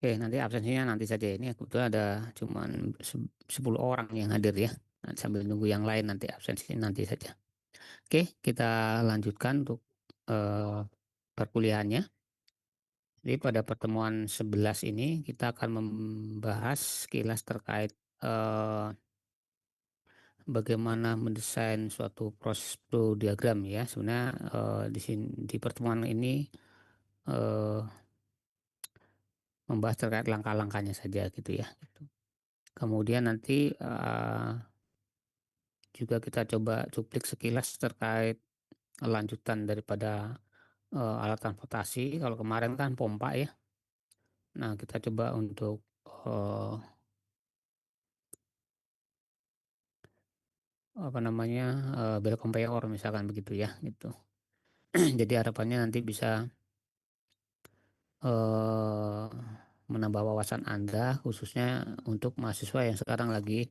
Oke, nanti absensinya nanti saja. Ini kebetulan ada cuman 10 orang yang hadir ya. Nah, sambil nunggu yang lain nanti absensi nanti saja. Oke, kita lanjutkan untuk eh, perkuliahannya. Jadi pada pertemuan 11 ini kita akan membahas sekilas terkait eh, bagaimana mendesain suatu proses flow diagram ya. Sebenarnya di sini di pertemuan ini eh, membahas terkait langkah-langkahnya saja gitu ya. Gitu. Kemudian nanti juga kita coba cuplik sekilas terkait lanjutan daripada alat transportasi. Kalau kemarin kan pompa ya. Nah, kita coba untuk apa namanya bel conveyor misalkan begitu ya gitu. Jadi harapannya nanti bisa eh, menambah wawasan Anda khususnya untuk mahasiswa yang sekarang lagi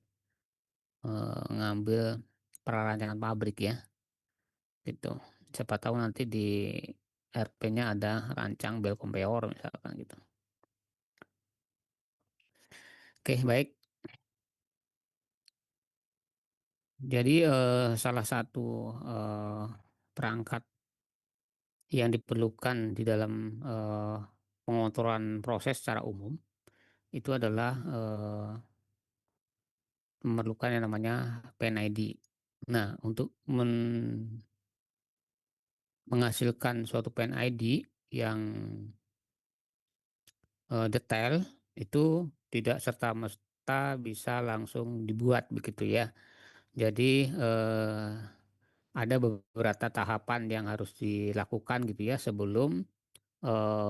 ngambil prarancangan pabrik ya gitu. Siapa tahu nanti di RP-nya ada rancang bel conveyor misalkan gitu. Oke, baik. Jadi salah satu eh, perangkat yang diperlukan di dalam pengontrolan proses secara umum itu adalah memerlukan yang namanya PNID. Nah, untuk menghasilkan suatu PNID yang detail itu tidak serta-merta bisa langsung dibuat begitu ya. Jadi ada beberapa tahapan yang harus dilakukan gitu ya sebelum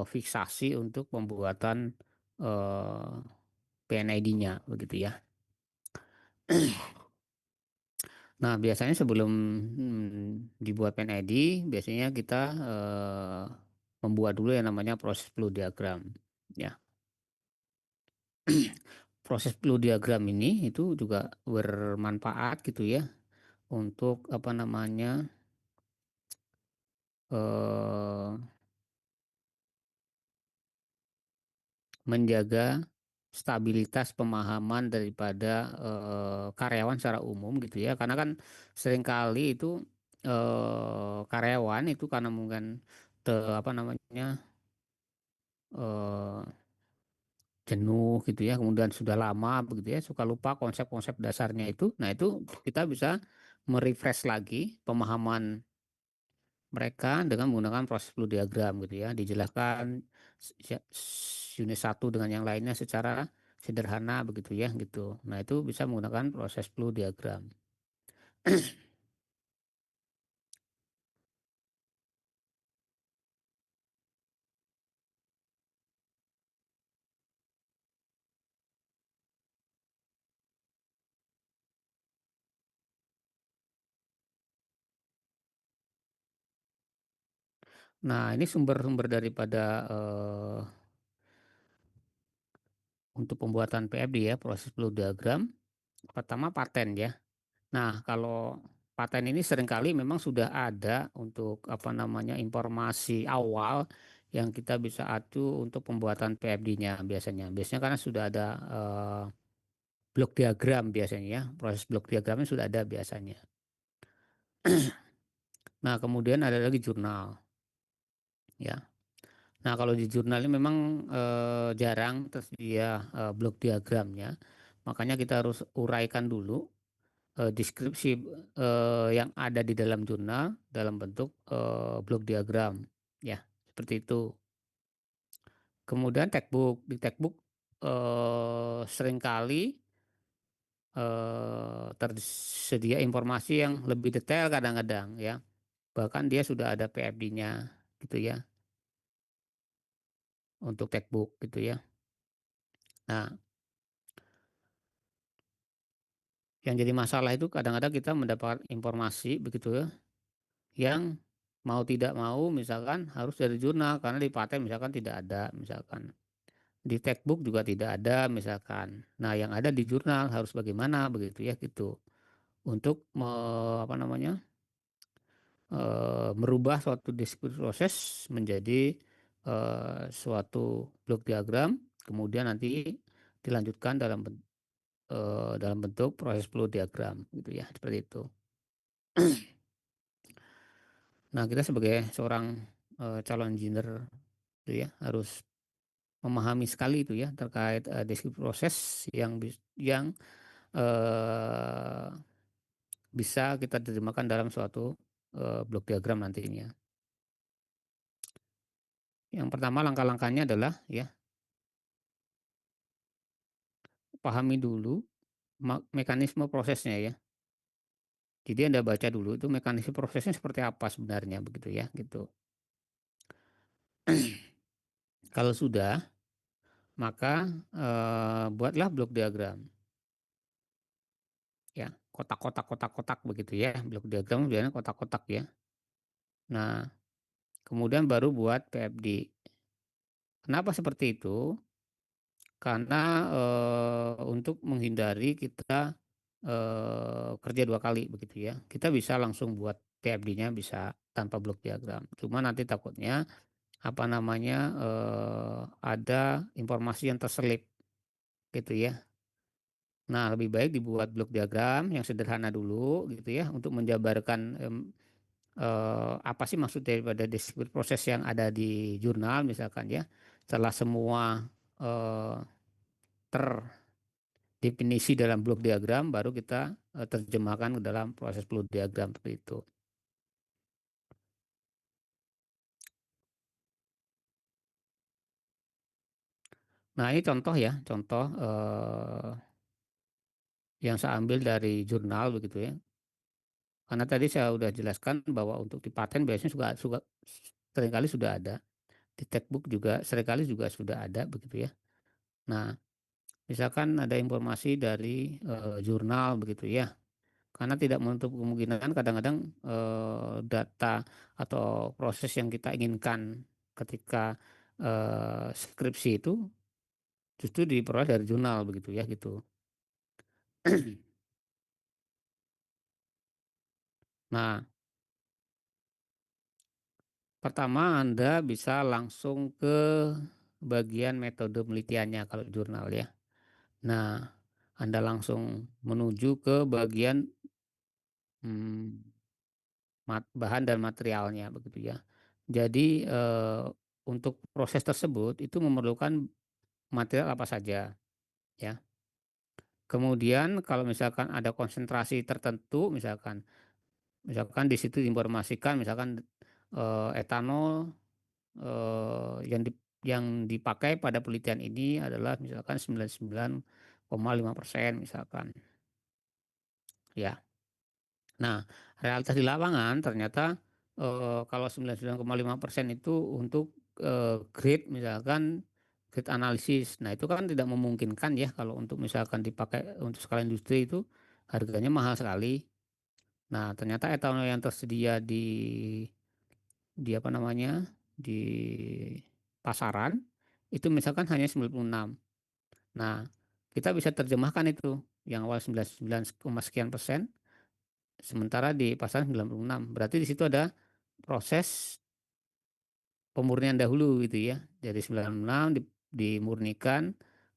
fiksasi untuk pembuatan PNID-nya begitu ya. Nah, biasanya sebelum dibuat PNID, biasanya kita membuat dulu yang namanya proses flow diagram. Ya, proses flow diagram ini itu juga bermanfaat gitu ya untuk apa namanya eh, menjaga stabilitas pemahaman daripada karyawan secara umum gitu ya. Karena kan seringkali itu karyawan itu karena mungkin apa namanya eh, jenuh gitu ya, kemudian sudah lama begitu ya, suka lupa konsep-konsep dasarnya itu. Nah, itu kita bisa merefresh lagi pemahaman mereka dengan menggunakan proses flow diagram gitu ya, dijelaskan unit satu dengan yang lainnya secara sederhana begitu ya gitu. Nah, itu bisa menggunakan proses flow diagram. Nah, ini sumber-sumber daripada untuk pembuatan PFD ya, proses flow diagram. Pertama paten ya. Nah, kalau paten ini seringkali memang sudah ada untuk apa namanya informasi awal yang kita bisa acu untuk pembuatan PFD-nya biasanya. Biasanya karena sudah ada blok diagram biasanya ya. Proses blok diagramnya sudah ada biasanya. Nah, kemudian ada lagi jurnal ya. Nah, kalau di jurnal ini memang jarang tersedia blok diagramnya. Makanya kita harus uraikan dulu deskripsi yang ada di dalam jurnal dalam bentuk blok diagram. Ya, seperti itu. Kemudian textbook. Di textbook seringkali tersedia informasi yang lebih detail kadang-kadang ya. Bahkan dia sudah ada PFD-nya gitu ya untuk textbook gitu ya. Nah, yang jadi masalah itu kadang-kadang kita mendapat informasi begitu ya yang mau tidak mau misalkan harus dari jurnal karena di paten misalkan tidak ada misalkan. Di textbook juga tidak ada misalkan. Nah, yang ada di jurnal harus bagaimana begitu ya gitu. Untuk apa namanya? Merubah suatu deskripsi proses menjadi suatu blok diagram Kemudian nanti dilanjutkan dalam bentuk proses flow diagram gitu ya, seperti itu. Nah, kita sebagai seorang calon engineer itu ya harus memahami sekali itu ya terkait deskripsi proses yang eh, bisa kita terjemahkan dalam suatu blok diagram nantinya. Yang pertama langkah-langkahnya adalah ya pahami dulu mekanisme prosesnya ya. Jadi Anda baca dulu itu mekanisme prosesnya seperti apa sebenarnya begitu ya gitu. Kalau sudah, maka buatlah blok diagram ya, kotak-kotak begitu ya. Blok diagram biasanya kotak-kotak ya. Nah, kemudian baru buat PFD. Kenapa seperti itu? Karena untuk menghindari kita kerja dua kali begitu ya. Kita bisa langsung buat PFD-nya bisa tanpa blok diagram. Cuma nanti takutnya apa namanya ada informasi yang terselip gitu ya. Nah, lebih baik dibuat blok diagram yang sederhana dulu gitu ya untuk menjabarkan apa sih maksud daripada deskripsi proses yang ada di jurnal misalkan ya. Setelah semua eh, terdefinisi dalam blok diagram baru kita terjemahkan ke dalam proses flow diagram seperti itu. Nah, ini contoh ya, contoh yang saya ambil dari jurnal begitu ya. Karena tadi saya sudah jelaskan bahwa untuk di paten biasanya suka seringkali sudah ada, di textbook juga seringkali juga sudah ada begitu ya. Nah, misalkan ada informasi dari jurnal begitu ya. Karena tidak menutup kemungkinan kadang-kadang data atau proses yang kita inginkan ketika skripsi itu justru diperoleh dari jurnal begitu ya gitu. Nah, pertama Anda bisa langsung ke bagian metode penelitiannya kalau jurnal ya. Nah, Anda langsung menuju ke bagian hmm, bahan dan materialnya begitu ya. Jadi untuk proses tersebut itu memerlukan material apa saja ya. Kemudian kalau misalkan ada konsentrasi tertentu misalkan di situ diinformasikan misalkan etanol yang dipakai pada penelitian ini adalah misalkan 99,5% misalkan ya. Nah, realitas di lapangan ternyata kalau 99,5% itu untuk grade misalkan grade analisis. Nah, itu kan tidak memungkinkan ya kalau untuk misalkan dipakai untuk skala industri itu harganya mahal sekali. Nah, ternyata etanol yang tersedia di apa namanya? Di pasaran itu misalkan hanya 96. Nah, kita bisa terjemahkan itu yang awal 99, sekian persen sementara di pasaran 96. Berarti di situ ada proses pemurnian dahulu gitu ya. Dari 96 dimurnikan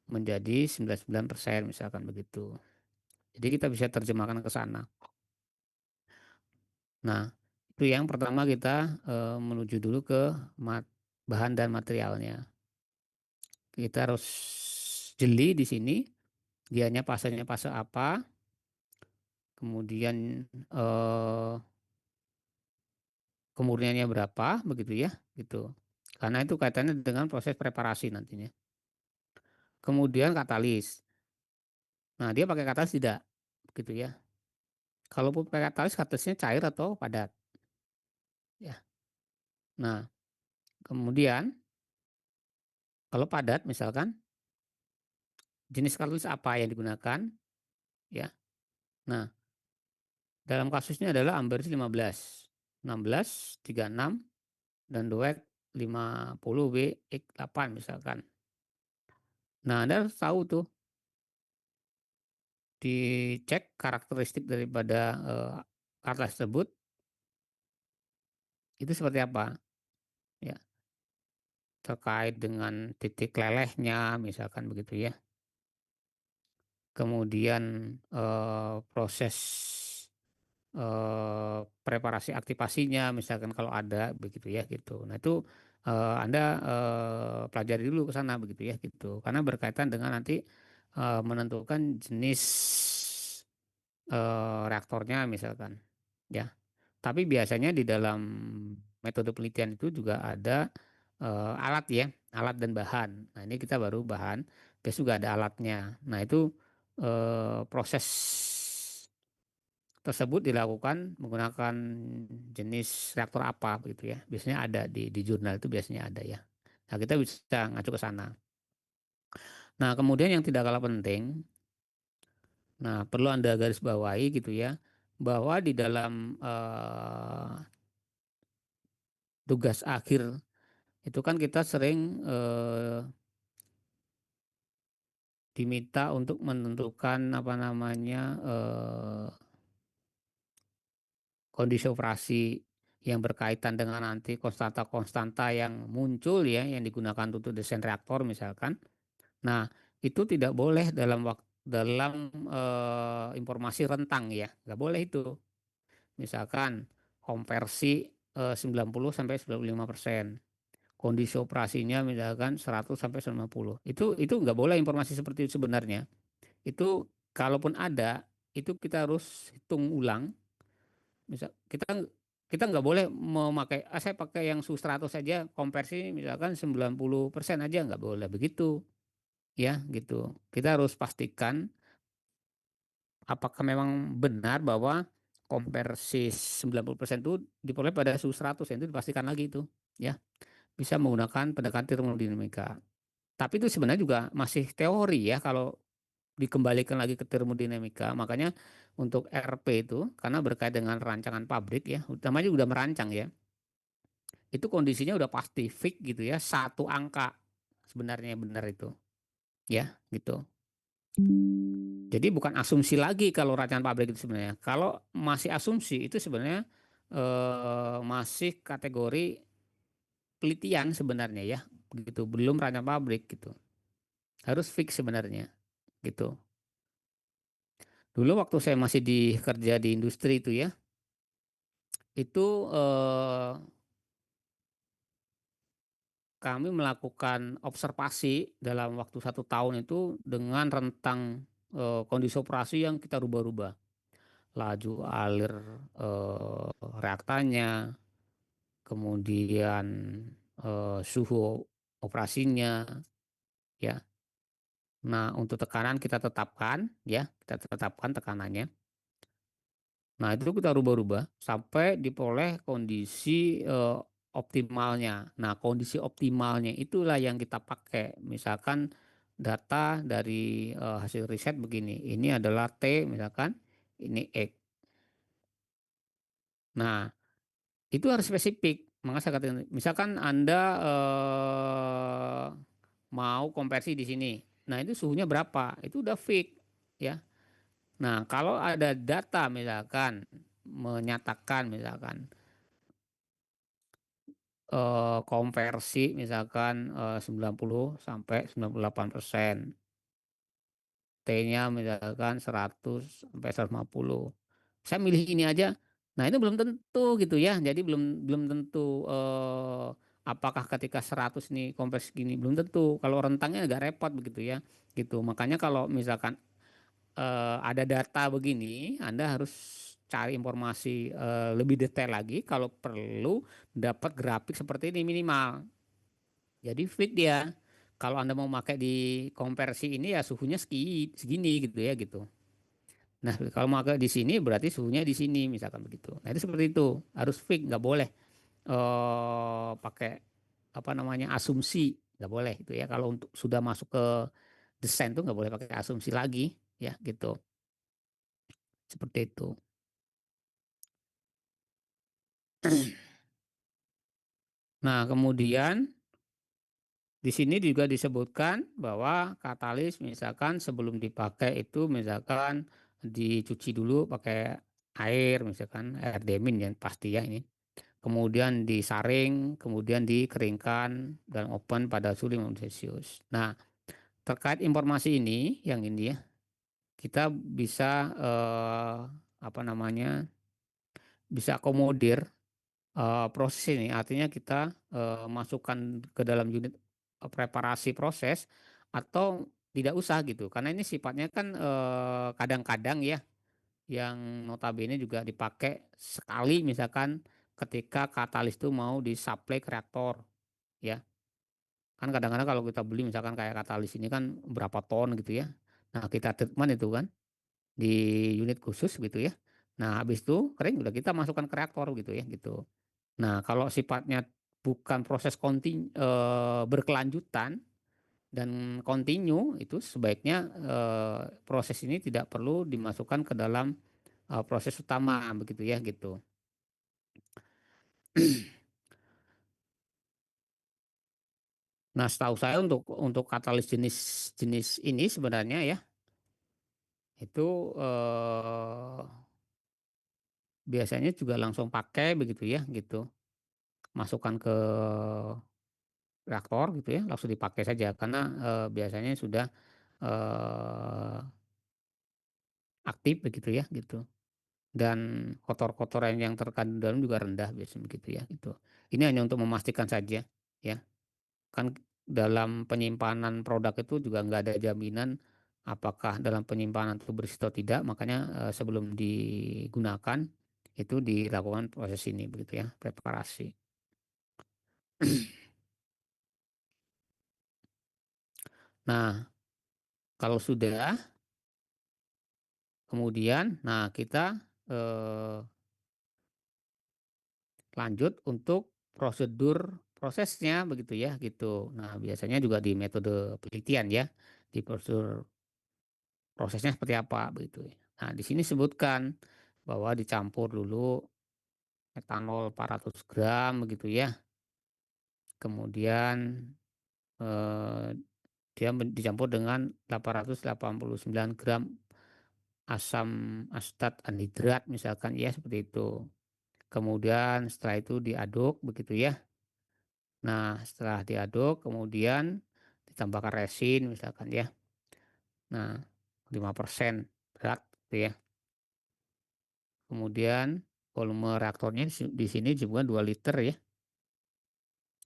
menjadi 99% misalkan begitu. Jadi kita bisa terjemahkan ke sana. Nah, itu yang pertama kita menuju dulu ke bahan dan materialnya. Kita harus jeli di sini, dianya fasenya fase apa, kemudian kemurniannya berapa, begitu ya, gitu. Karena itu kaitannya dengan proses preparasi nantinya. Kemudian katalis. Nah, dia pakai katalis tidak, begitu ya. Kalau pakai katalis, katalisnya cair atau padat, ya. Nah, kemudian kalau padat, misalkan jenis katalis apa yang digunakan, ya. Nah, dalam kasusnya adalah amberis 15, 16, 36, dan Doek 50 WX8 misalkan. Nah, Anda harus tahu tuh, dicek karakteristik daripada kertas tersebut, itu seperti apa. Ya. terkait dengan titik lelehnya, misalkan begitu ya. Kemudian proses preparasi aktivasinya, misalkan kalau ada begitu ya gitu. Nah itu Anda pelajari dulu ke sana begitu ya gitu, karena berkaitan dengan nanti menentukan jenis reaktornya misalkan ya. Tapi biasanya di dalam metode penelitian itu juga ada alat ya, alat dan bahan. Nah, ini kita baru bahan, terus juga ada alatnya. Nah, itu proses tersebut dilakukan menggunakan jenis reaktor apa begitu ya. Biasanya ada di jurnal itu biasanya ada ya. Nah, kita bisa ngacu ke sana. Nah, kemudian yang tidak kalah penting, nah perlu Anda garis bawahi gitu ya, bahwa di dalam tugas akhir itu kan kita sering diminta untuk menentukan apa namanya kondisi operasi yang berkaitan dengan nanti konstanta-konstanta yang muncul ya yang digunakan untuk desain reaktor misalkan. Nah, itu tidak boleh dalam informasi rentang ya, nggak boleh itu. Misalkan konversi 90 sampai 95%. Kondisi operasinya misalkan 100 sampai 90. Itu nggak boleh informasi seperti itu sebenarnya. Itu kalaupun ada, itu kita harus hitung ulang. Misal kita nggak boleh memakai, saya pakai yang su 100 saja, konversi misalkan 90% aja nggak boleh begitu ya gitu. Kita harus pastikan apakah memang benar bahwa konversi 90% itu diperoleh pada su 100, itu dipastikan lagi itu ya. Bisa menggunakan pendekatan termodinamika. Tapi itu sebenarnya juga masih teori ya kalau dikembalikan lagi ke termodinamika. Makanya untuk RP itu karena berkait dengan rancangan pabrik ya, utamanya udah merancang ya. Itu kondisinya udah pasti fix gitu ya, satu angka sebenarnya benar itu. Ya, gitu. Jadi bukan asumsi lagi kalau rancangan pabrik itu sebenarnya. Kalau masih asumsi itu sebenarnya masih kategori penelitian sebenarnya ya, gitu. Belum rancangan pabrik gitu. Harus fix sebenarnya gitu. Dulu waktu saya masih kerja di industri itu ya, itu kami melakukan observasi dalam waktu 1 tahun itu dengan rentang kondisi operasi yang kita rubah-rubah. Laju alir eh, reaktannya, kemudian suhu operasinya, ya. Nah, untuk tekanan kita tetapkan, ya, kita tetapkan tekanannya. Nah, itu kita rubah-rubah sampai diperoleh kondisi optimalnya. Nah, kondisi optimalnya itulah yang kita pakai. Misalkan data dari hasil riset begini. Ini adalah T misalkan, ini X. Nah, itu harus spesifik. Maka saya katakan, misalkan Anda mau konversi di sini. Nah, itu suhunya berapa? Itu udah fix, ya. Nah, kalau ada data misalkan menyatakan misalkan konversi misalkan 90 sampai 98%. T-nya misalkan 100 sampai 150. Saya milih ini aja. Nah, itu belum tentu gitu ya. Jadi belum belum tentu apakah ketika 100 nih konversi gini belum tentu. Kalau rentangnya agak repot begitu ya. Gitu. Makanya kalau misalkan ada data begini, Anda harus cari informasi lebih detail lagi. Kalau perlu dapat grafik seperti ini minimal. Jadi fit dia. Kalau Anda mau pakai di konversi ini ya suhunya segini gitu ya gitu. Nah, kalau mau pakai di sini berarti suhunya di sini misalkan begitu. Nah, itu seperti itu. Harus fix, nggak boleh pakai apa namanya asumsi, nggak boleh itu ya. Kalau untuk sudah masuk ke desain tuh nggak boleh pakai asumsi lagi ya gitu. Seperti itu. Nah, kemudian di sini juga disebutkan bahwa katalis misalkan sebelum dipakai itu misalkan dicuci dulu pakai air misalkan air demin yang pasti ya ini. kemudian disaring, kemudian dikeringkan dan open pada suhu 50 Celcius. Nah, terkait informasi ini, yang ini ya, kita bisa apa namanya, bisa akomodir proses ini. Artinya kita masukkan ke dalam unit preparasi proses atau tidak usah gitu. Karena ini sifatnya kan kadang-kadang ya, yang notabene juga dipakai sekali misalkan ketika katalis itu mau disuplai ke reaktor ya. Kan kadang-kadang kalau kita beli misalkan kayak katalis ini kan berapa ton gitu ya. Nah, kita treatment itu kan di unit khusus gitu ya. Nah, habis itu kering udah kita masukkan ke reaktor gitu ya gitu. Nah, kalau sifatnya bukan proses berkelanjutan dan kontinu, itu sebaiknya proses ini tidak perlu dimasukkan ke dalam proses utama begitu ya gitu. Nah, setahu saya untuk katalis jenis-jenis ini sebenarnya ya itu biasanya juga langsung pakai begitu ya gitu. Masukkan ke reaktor gitu ya, langsung dipakai saja karena biasanya sudah eh, aktif begitu ya gitu. Dan kotor-kotoran yang terkandung dalam juga rendah biasanya begitu ya gitu. Ini hanya untuk memastikan saja ya. Kan dalam penyimpanan produk itu juga nggak ada jaminan apakah dalam penyimpanan itu bersih atau tidak. Makanya sebelum digunakan itu dilakukan proses ini begitu ya, preparasi. Nah, kalau sudah kemudian, nah kita eh, lanjut untuk prosedur prosesnya begitu ya gitu. Nah, biasanya juga di metode penelitian ya, di prosedur prosesnya seperti apa begitu ya. Nah, di sini sebutkan bahwa dicampur dulu etanol 400 gram begitu ya. Kemudian eh, dia dicampur dengan 889 gram asam asetat anhidrat misalkan ya seperti itu. Kemudian setelah itu diaduk begitu ya. Nah, setelah diaduk kemudian ditambahkan resin misalkan ya. Nah, 5% berat gitu ya. Kemudian volume reaktornya di sini juga 2 liter ya.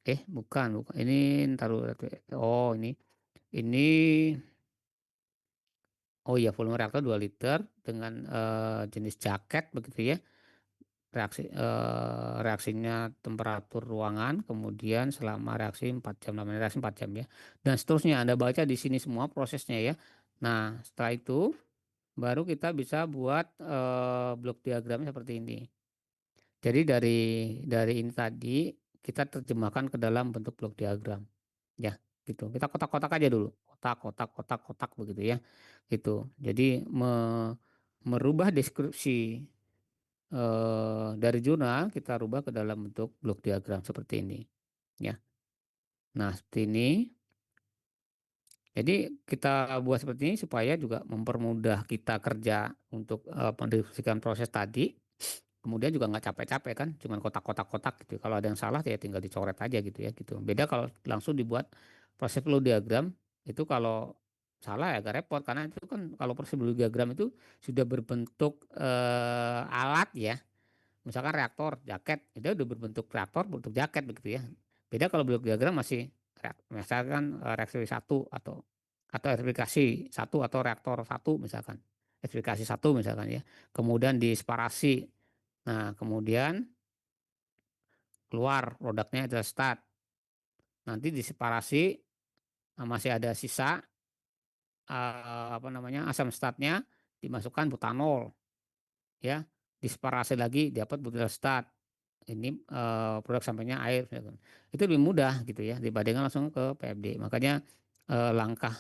Bukan, bukan. Ini taruh oh ini oh iya volume reaktor 2 liter dengan jenis jaket begitu ya. Reaksinya temperatur ruangan, kemudian selama reaksi 4 jam, namanya reaksi 4 jam ya. Dan seterusnya Anda baca di sini semua prosesnya ya. Nah, setelah itu baru kita bisa buat blok diagramnya seperti ini. Jadi dari ini tadi kita terjemahkan ke dalam bentuk blok diagram. Ya, gitu. Kita kotak-kotak aja dulu. Kotak, kotak, kotak, kotak begitu ya. Gitu. Jadi merubah deskripsi dari jurnal kita rubah ke dalam bentuk blok diagram seperti ini ya. Nah, seperti ini. Jadi kita buat seperti ini supaya juga mempermudah kita kerja untuk mendeskripsikan proses tadi. Kemudian juga nggak capek-capek kan, cuman kotak-kotak-kotak gitu. Kalau ada yang salah ya tinggal dicoret aja gitu ya gitu. Beda kalau langsung dibuat proses flow diagram itu kalau salah ya agak repot karena itu kan kalau proses flow diagram itu sudah berbentuk alat ya. Misalkan reaktor, jaket, itu udah berbentuk reaktor, bentuk jaket begitu ya. Beda kalau blok diagram masih misalkan reaksi satu atau replikasi satu atau reaktor satu misalkan. Replikasi satu misalkan ya. Kemudian diseparasi. Nah, kemudian keluar produknya adalah stat. Nanti diseparasi masih ada sisa apa namanya asam statnya dimasukkan butanol ya. Diseparasi lagi dapat butyl stat. Ini produk sampainya air misalkan. Itu lebih mudah gitu ya dibandingkan langsung ke PFD. Makanya langkah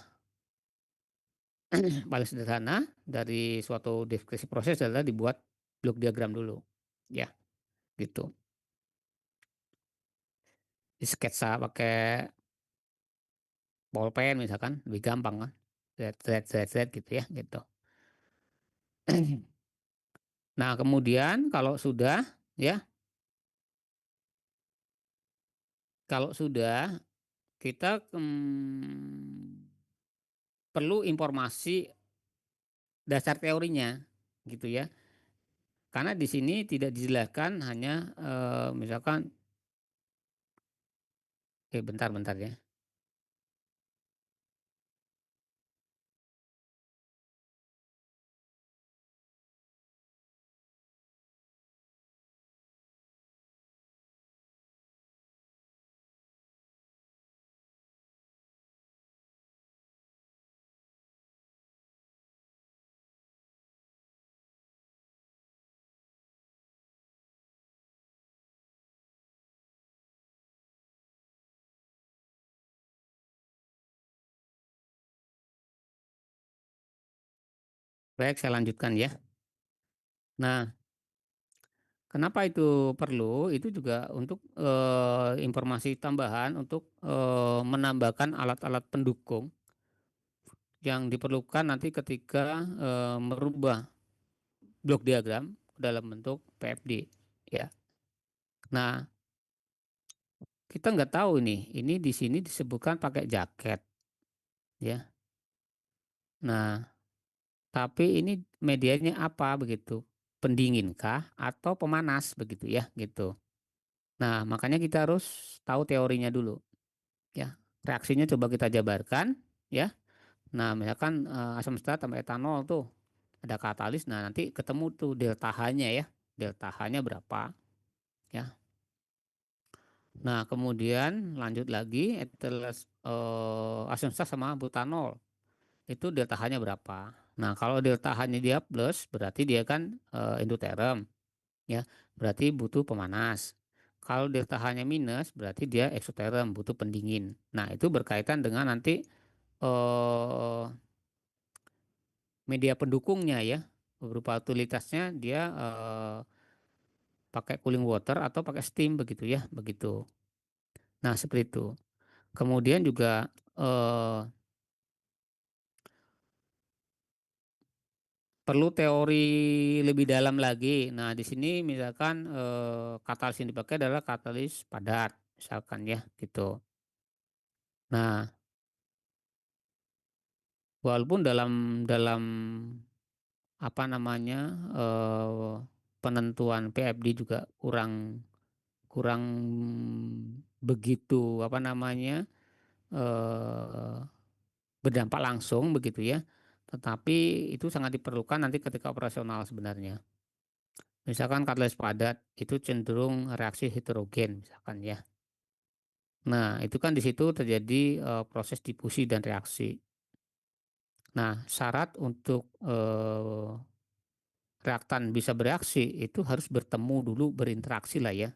paling sederhana dari suatu deskripsi proses adalah dibuat blok diagram dulu. Ya, gitu. Di sketsa pakai bolpen misalkan lebih gampang kan. Z gitu ya, gitu. Nah, kemudian kalau sudah ya Kalau sudah, kita perlu informasi dasar teorinya, gitu ya. Karena di sini tidak dijelaskan hanya misalkan, bentar-bentar ya. Baik, saya lanjutkan ya. Nah, kenapa itu perlu? Itu juga untuk informasi tambahan untuk menambahkan alat-alat pendukung yang diperlukan nanti ketika merubah blok diagram dalam bentuk PFD ya. Nah, kita nggak tahu nih, ini di sini disebutkan pakai jaket ya. Nah, tapi ini medianya apa begitu? Pendingin kah atau pemanas begitu ya gitu. Nah, makanya kita harus tahu teorinya dulu ya. Reaksinya coba kita jabarkan ya. Nah, misalkan asam asetat tambah etanol tuh ada katalis. Nah, nanti ketemu tuh delta H-nya ya. Delta H-nya berapa ya. Nah, kemudian lanjut lagi etyles asam asetat sama butanol. Itu delta H-nya berapa? Nah, kalau delta H-nya dia plus berarti dia kan endoterm ya. Berarti butuh pemanas. Kalau delta H-nya minus berarti dia eksoterm, butuh pendingin. Nah, itu berkaitan dengan nanti eh media pendukungnya ya. Berupa utilitasnya dia pakai cooling water atau pakai steam begitu ya, begitu. Nah, seperti itu. Kemudian juga perlu teori lebih dalam lagi. Nah, di sini misalkan katalis yang dipakai adalah katalis padat, misalkan ya, gitu. Nah, walaupun dalam dalam apa namanya penentuan PFD juga kurang kurang begitu apa namanya eh, berdampak langsung begitu ya. Tetapi itu sangat diperlukan nanti ketika operasional sebenarnya. Misalkan katalis padat itu cenderung reaksi heterogen misalkan ya. Nah, itu kan di situ terjadi proses difusi dan reaksi. Nah, syarat untuk reaktan bisa bereaksi itu harus bertemu dulu berinteraksi lah ya.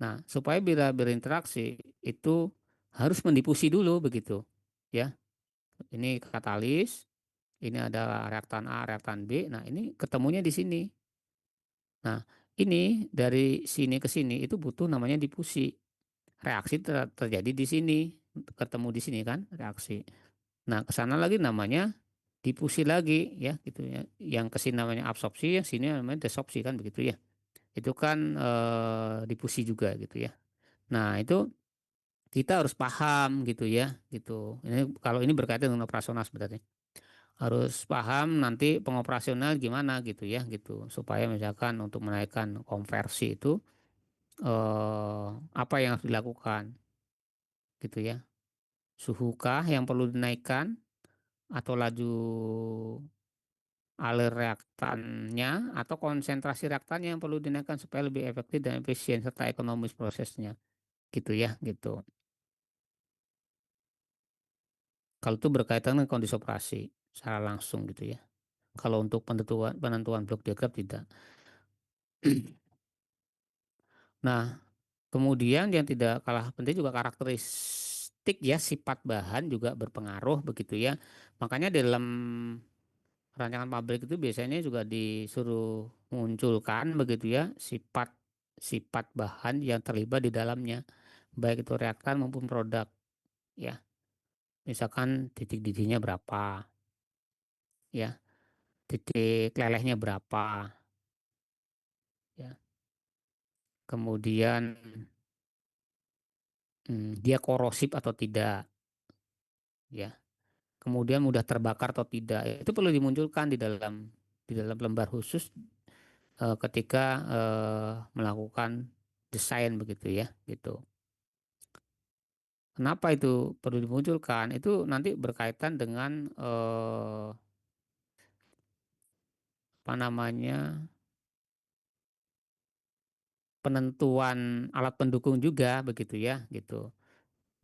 Nah, supaya bila berinteraksi itu harus mendifusi dulu begitu ya. Ini katalis, ini ada reaktan A, reaktan B. Nah, ini ketemunya di sini. Nah, ini dari sini ke sini itu butuh namanya difusi. Reaksi terjadi di sini, ketemu di sini kan reaksi. Nah, ke sana lagi namanya difusi lagi ya gitu ya. Yang ke sini namanya absorpsi, yang sini namanya desorpsi kan begitu ya. Itu kan difusi juga gitu ya. Nah, itu kita harus paham gitu ya gitu. Ini kalau ini berkaitan dengan operasional sebenarnya. Harus paham nanti pengoperasional gimana gitu ya gitu. Supaya misalkan untuk menaikkan konversi itu apa yang harus dilakukan gitu ya. Suhukah yang perlu dinaikkan atau laju alir reaktannya atau konsentrasi reaktannya yang perlu dinaikkan supaya lebih efektif dan efisien serta ekonomis prosesnya gitu ya gitu. Kalau itu berkaitan dengan kondisi operasi secara langsung gitu ya. Kalau untuk penentuan penentuan blok diagram tidak. Nah, kemudian yang tidak kalah penting juga karakteristik ya sifat bahan juga berpengaruh begitu ya. Makanya di dalam rancangan pabrik itu biasanya juga disuruh munculkan begitu ya sifat sifat bahan yang terlibat di dalamnya baik itu reaktan maupun produk ya. Misalkan titik didihnya berapa ya, titik lelehnya berapa ya. Kemudian dia korosif atau tidak, ya. Kemudian mudah terbakar atau tidak. Itu perlu dimunculkan di dalam lembar khusus ketika melakukan desain begitu ya, gitu. Kenapa itu perlu dimunculkan? Itu nanti berkaitan dengan apa namanya, penentuan alat pendukung juga begitu ya, gitu.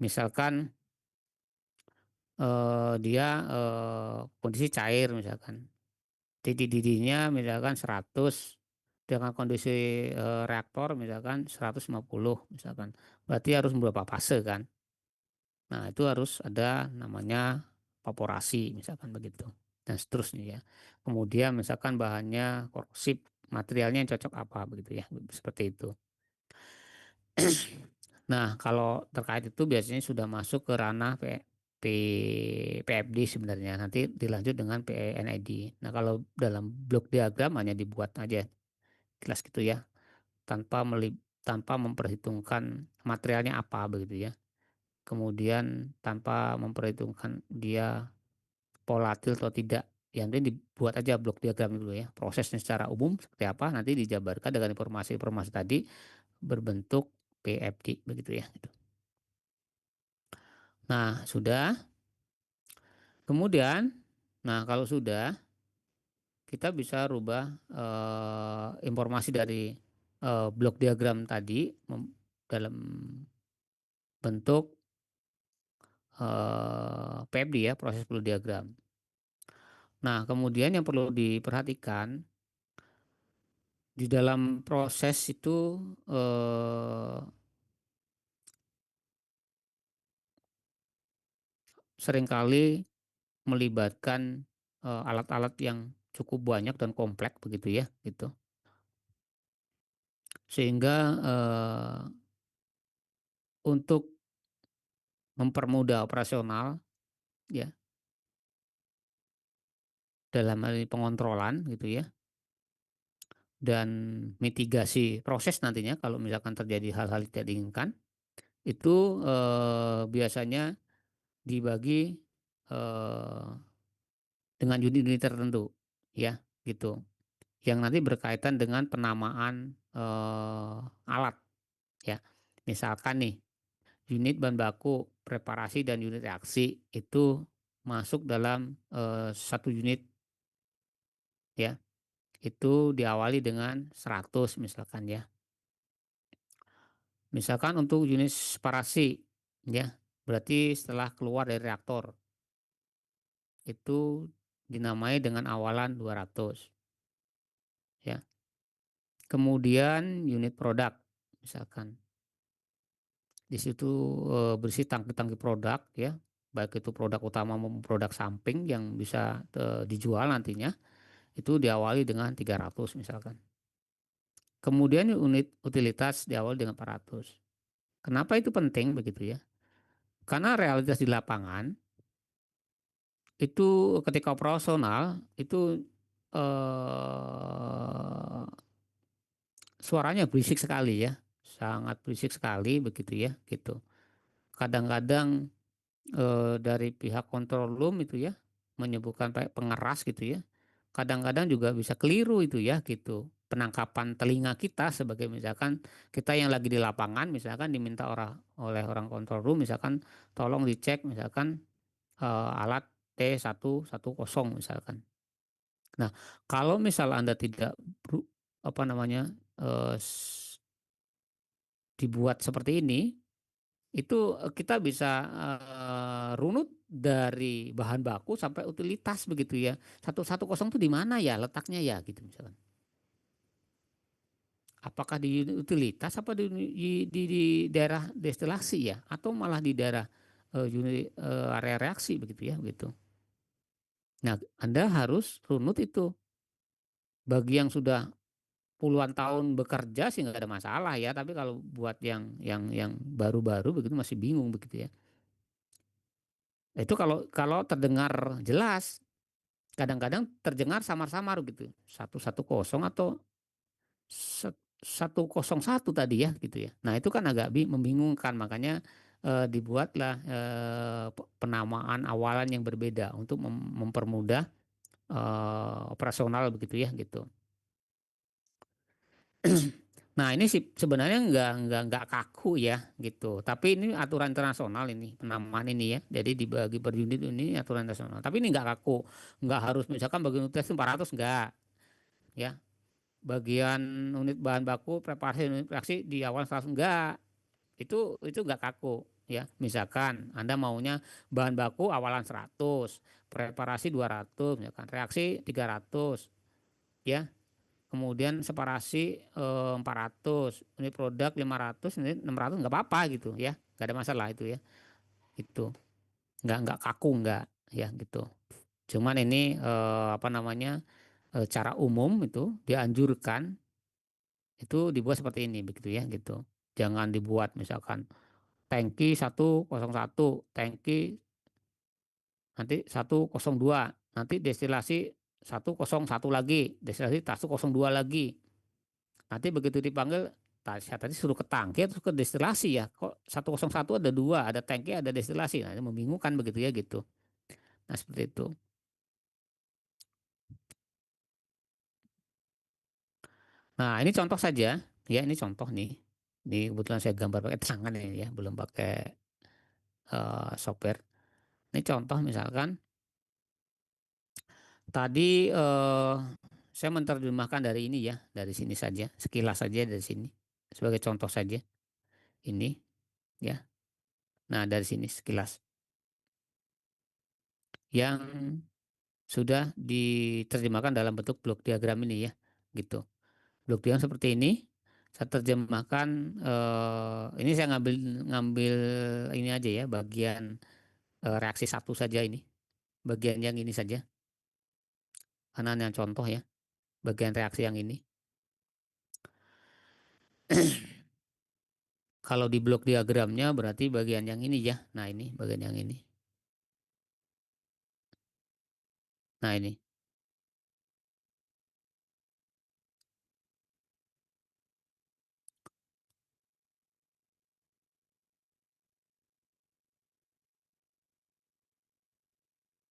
Misalkan dia kondisi cair misalkan. Titik didihnya misalkan 100 dengan kondisi reaktor misalkan 150 misalkan. Berarti harus berapa fase kan? Nah, itu harus ada namanya vaporasi misalkan begitu. Dan seterusnya ya. Kemudian misalkan bahannya korosif, materialnya yang cocok apa begitu ya. Seperti itu. Nah, kalau terkait itu biasanya sudah masuk ke ranah PFD sebenarnya. Nanti dilanjut dengan PNID. Nah, kalau dalam blok diagram hanya dibuat aja jelas gitu ya, tanpa memperhitungkan materialnya apa begitu ya. Kemudian tanpa memperhitungkan dia volatil atau tidak. Yang penting dibuat aja blok diagram dulu ya. Prosesnya secara umum seperti apa nanti dijabarkan dengan informasi-informasi tadi berbentuk PFD begitu ya. Gitu. Nah, sudah. Kemudian, nah kalau sudah, kita bisa rubah informasi dari blok diagram tadi dalam bentuk PFD ya, proses flow diagram. Nah, kemudian yang perlu diperhatikan di dalam proses itu seringkali melibatkan alat-alat yang cukup banyak dan kompleks begitu ya, gitu. Sehingga untuk mempermudah operasional ya dalam hal ini pengontrolan gitu ya dan mitigasi proses nantinya kalau misalkan terjadi hal-hal tidak diinginkan itu biasanya dibagi eh, dengan unit-unit tertentu ya gitu yang nanti berkaitan dengan penamaan alat ya misalkan nih unit bahan baku preparasi dan unit reaksi itu masuk dalam satu unit ya itu diawali dengan 100 misalkan ya. Misalkan untuk unit separasi ya, berarti setelah keluar dari reaktor itu dinamai dengan awalan 200 ya. Kemudian unit produk misalkan di situ berisi tangki-tangki produk ya, baik itu produk utama maupun produk samping yang bisa dijual nantinya itu diawali dengan 300 misalkan. Kemudian unit utilitas diawali dengan 400. Kenapa itu penting begitu ya? Karena realitas di lapangan itu ketika operasional itu eh, suaranya berisik sekali ya, sangat berisik sekali begitu ya, gitu. Kadang-kadang dari pihak control room itu ya menyebutkan pengeras gitu ya. Kadang-kadang juga bisa keliru itu ya gitu. Penangkapan telinga kita sebagai misalkan kita yang lagi di lapangan misalkan diminta oleh orang control room misalkan tolong dicek misalkan alat T110 misalkan. Nah, kalau misal Anda tidak apa namanya eh, dibuat seperti ini, itu kita bisa runut dari bahan baku sampai utilitas begitu ya. 110 itu di mana ya letaknya ya gitu misalkan. Apakah di utilitas apa di daerah destilasi ya atau malah di daerah area reaksi begitu ya gitu. Nah, Anda harus runut itu. Bagi yang sudah puluhan tahun bekerja sih nggak ada masalah ya, tapi kalau buat yang baru-baru begitu masih bingung begitu ya. Itu kalau kalau terdengar jelas, kadang-kadang terdengar samar-samar gitu. 110 atau 101 tadi ya gitu ya. Nah, itu kan agak membingungkan makanya dibuatlah penamaan awalan yang berbeda untuk mempermudah operasional begitu ya gitu. Nah ini sih sebenarnya nggak kaku ya gitu. Tapi ini aturan internasional ini penamaan ini ya. Jadi dibagi per unit ini aturan internasional. Tapi ini nggak kaku, nggak harus misalkan bagi unit tes 400 nggak ya. Bagian unit bahan baku preparasi unit reaksi di awal 100 enggak. Itu nggak kaku ya. Misalkan Anda maunya bahan baku awalan 100, preparasi 200, misalkan reaksi 300 ya. Kemudian separasi 400, unit produk 500, unit 600 nggak apa-apa gitu ya. Nggak ada masalah itu ya. Itu nggak kaku nggak ya gitu. Cuman ini apa namanya cara umum itu dianjurkan itu dibuat seperti ini begitu ya gitu. Jangan dibuat misalkan tangki 101, tangki nanti 102, nanti destilasi 101 lagi, destilasi 102 lagi. Nanti begitu dipanggil, saya tadi suruh ke tangki terus ke destilasi ya. Kok 101 ada dua, ada tangki, ada destilasi. Nah, ini membingungkan begitu ya gitu. Nah, seperti itu. Nah, ini contoh saja. Ya, ini contoh nih. Ini kebetulan saya gambar pakai tangan ini ya, belum pakai software. Ini contoh misalkan tadi saya menerjemahkan dari ini ya, dari sini saja, sekilas saja dari sini. Sebagai contoh saja ini ya. Nah, dari sini sekilas yang sudah diterjemahkan dalam bentuk blok diagram ini ya, gitu. Blok diagram seperti ini. Saya terjemahkan ini saya ngambil ngambil ini aja ya, bagian reaksi satu saja ini. Bagian yang ini saja. Karena yang contoh ya, bagian reaksi yang ini. Kalau di blok diagramnya berarti bagian yang ini ya. Nah, ini bagian yang ini. Nah, ini.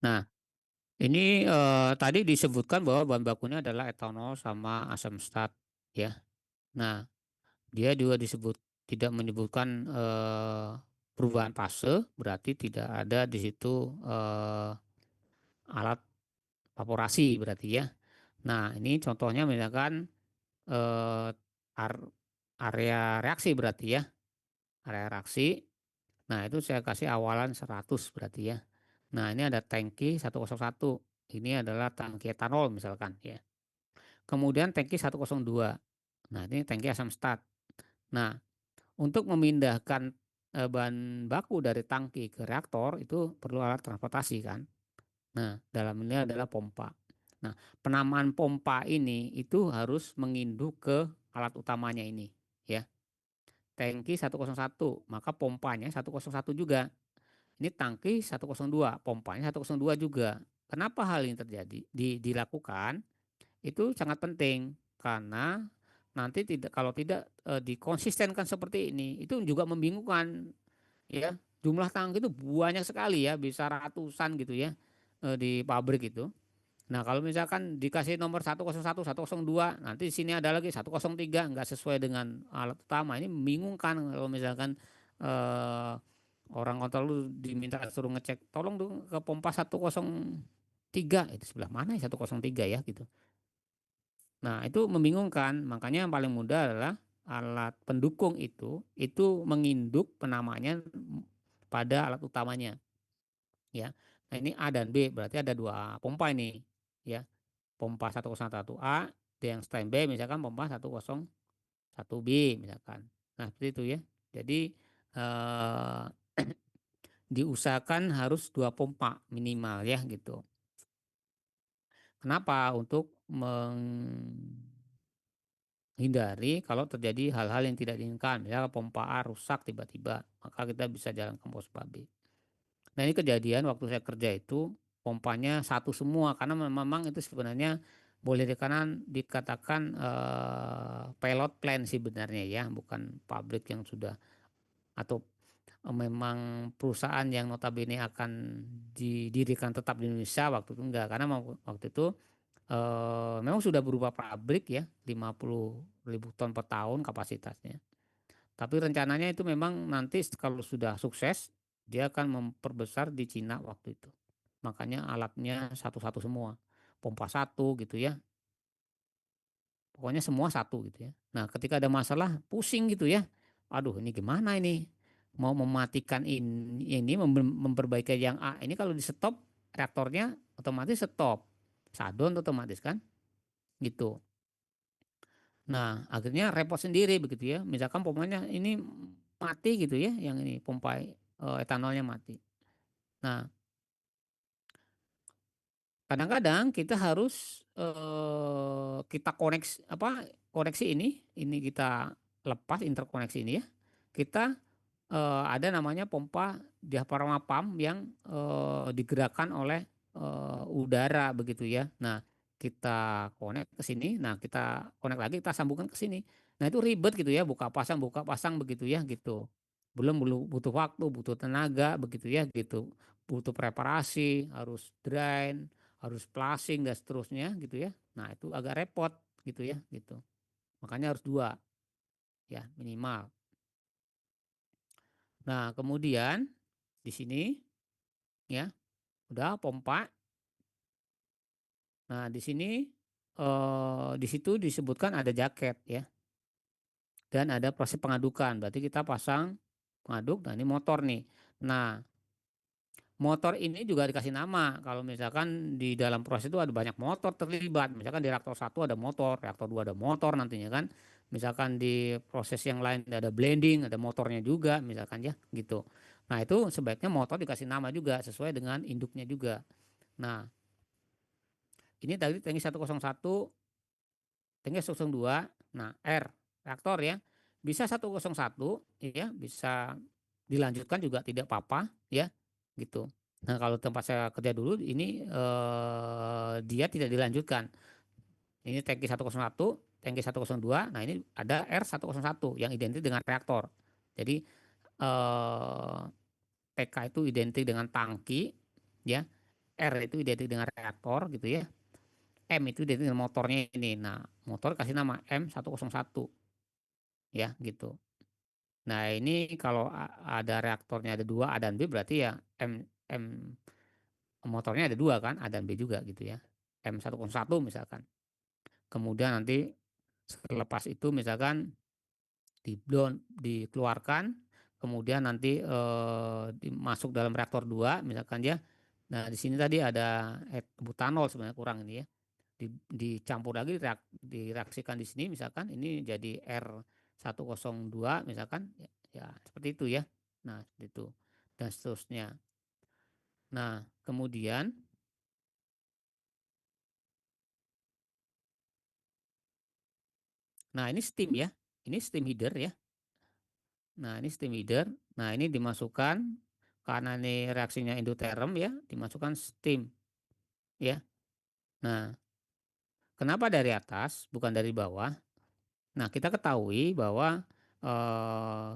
Nah, ini tadi disebutkan bahwa bahan bakunya adalah etanol sama asam stat ya. Nah, dia juga disebut tidak menyebutkan perubahan fase, berarti tidak ada di situ alat evaporasi berarti ya. Nah, ini contohnya misalkan eh, ar- area reaksi berarti ya, area reaksi. Nah, itu saya kasih awalan 100 berarti ya. Nah, ini ada tangki 101. Ini adalah tangki etanol misalkan ya. Kemudian tangki 102. Nah, ini tangki asam stat. Nah, untuk memindahkan bahan baku dari tangki ke reaktor itu perlu alat transportasi kan. Nah, dalam ini adalah pompa. Nah, penamaan pompa ini itu harus menginduk ke alat utamanya ini ya. Tangki 101, maka pompanya 101 juga. Ini tangki 102, pompanya 102 juga. Kenapa hal ini terjadi? Dilakukan itu sangat penting karena nanti tidak kalau tidak dikonsistenkan seperti ini itu juga membingungkan ya. Jumlah tangki itu banyak sekali ya, bisa ratusan gitu ya di pabrik itu. Nah, kalau misalkan dikasih nomor 101, 102, nanti di sini ada lagi 103 nggak sesuai dengan alat utama. Ini membingungkan kalau misalkan eh, orang kontrol lu diminta suruh ngecek, tolong dong ke pompa 103, itu sebelah mana ya 103 ya gitu. Nah, itu membingungkan. Makanya yang paling mudah adalah alat pendukung itu menginduk penamanya pada alat utamanya ya. Nah, ini A dan B berarti ada dua pompa ini ya. Pompa 101A, yang standby misalkan pompa 101B misalkan. Nah, seperti itu ya. Jadi eh, diusahakan harus dua pompa minimal ya gitu. Kenapa? Untuk menghindari kalau terjadi hal-hal yang tidak diinginkan. Misalnya pompa A rusak tiba-tiba, maka kita bisa jalan ke pompa B. Nah, ini kejadian waktu saya kerja itu pompanya satu semua karena memang itu sebenarnya boleh dikatakan pilot plan sih sebenarnya ya, bukan pabrik yang sudah atau memang perusahaan yang notabene akan didirikan tetap di Indonesia, waktu itu enggak, karena waktu itu memang sudah berupa pabrik ya, 50.000 ton per tahun kapasitasnya. Tapi rencananya itu memang nanti kalau sudah sukses, dia akan memperbesar di Cina waktu itu. Makanya alatnya satu-satu semua. Pompa satu gitu ya. Pokoknya semua satu gitu ya. Nah, ketika ada masalah pusing gitu ya. Aduh, ini gimana ini? Mau mematikan ini memperbaiki yang A. Ini kalau di stop reaktornya otomatis stop. Shutdown otomatis kan? Gitu. Nah, akhirnya repot sendiri begitu ya. Misalkan pompanya ini mati gitu ya, yang ini pompa etanolnya mati. Nah, kadang-kadang kita harus kita koneksi ini kita lepas interkoneksi ini ya. Kita ada namanya pompa diafragma pump yang digerakkan oleh udara begitu ya. Nah, kita konek ke sini, nah kita konek lagi, kita sambungkan ke sini. Nah, itu ribet gitu ya, buka pasang begitu ya gitu. Belum butuh waktu, butuh tenaga begitu ya gitu. Butuh preparasi, harus drain, harus flushing dan seterusnya gitu ya. Nah, itu agak repot gitu ya gitu. Makanya harus dua ya minimal. Nah, kemudian di sini ya, udah pompa. Nah, di sini di situ disebutkan ada jaket ya dan ada proses pengadukan. Berarti kita pasang pengaduk, nah ini motor nih. Nah, motor ini juga dikasih nama. Kalau misalkan di dalam proses itu ada banyak motor terlibat. Misalkan di reaktor satu ada motor, reaktor 2 ada motor nantinya kan. Misalkan di proses yang lain ada blending, ada motornya juga misalkan ya gitu. Nah, itu sebaiknya motor dikasih nama juga sesuai dengan induknya juga. Nah, ini tadi tangki 101, tangki 102. Nah, R reaktor ya. Bisa 101 ya, bisa dilanjutkan juga tidak apa-apa ya gitu. Nah, kalau tempat saya kerja dulu ini dia tidak dilanjutkan. Ini tangki 101, tangki 102. Nah, ini ada R101 yang identik dengan reaktor. Jadi eh, TK itu identik dengan tangki ya. R itu identik dengan reaktor gitu ya. M itu identik dengan motornya ini. Nah, motor kasih nama M101 ya gitu. Nah, ini kalau ada reaktornya ada dua A dan B berarti ya M motornya ada dua kan, A dan B juga gitu ya. M101 misalkan. Kemudian nanti selepas itu misalkan dikeluarkan, kemudian nanti dimasuk dalam reaktor 2 misalkan ya. Nah, di sini tadi ada butanol sebenarnya kurang ini ya. Dicampur lagi direaksikan di sini misalkan ini jadi R102 misalkan ya, ya seperti itu ya. Nah, itu dan seterusnya. Nah, kemudian nah ini steam ya. Ini steam heater ya. Nah, ini steam heater. Nah, ini dimasukkan karena ini reaksinya endoterm ya, dimasukkan steam ya. Nah, kenapa dari atas bukan dari bawah? Nah, kita ketahui bahwa eh,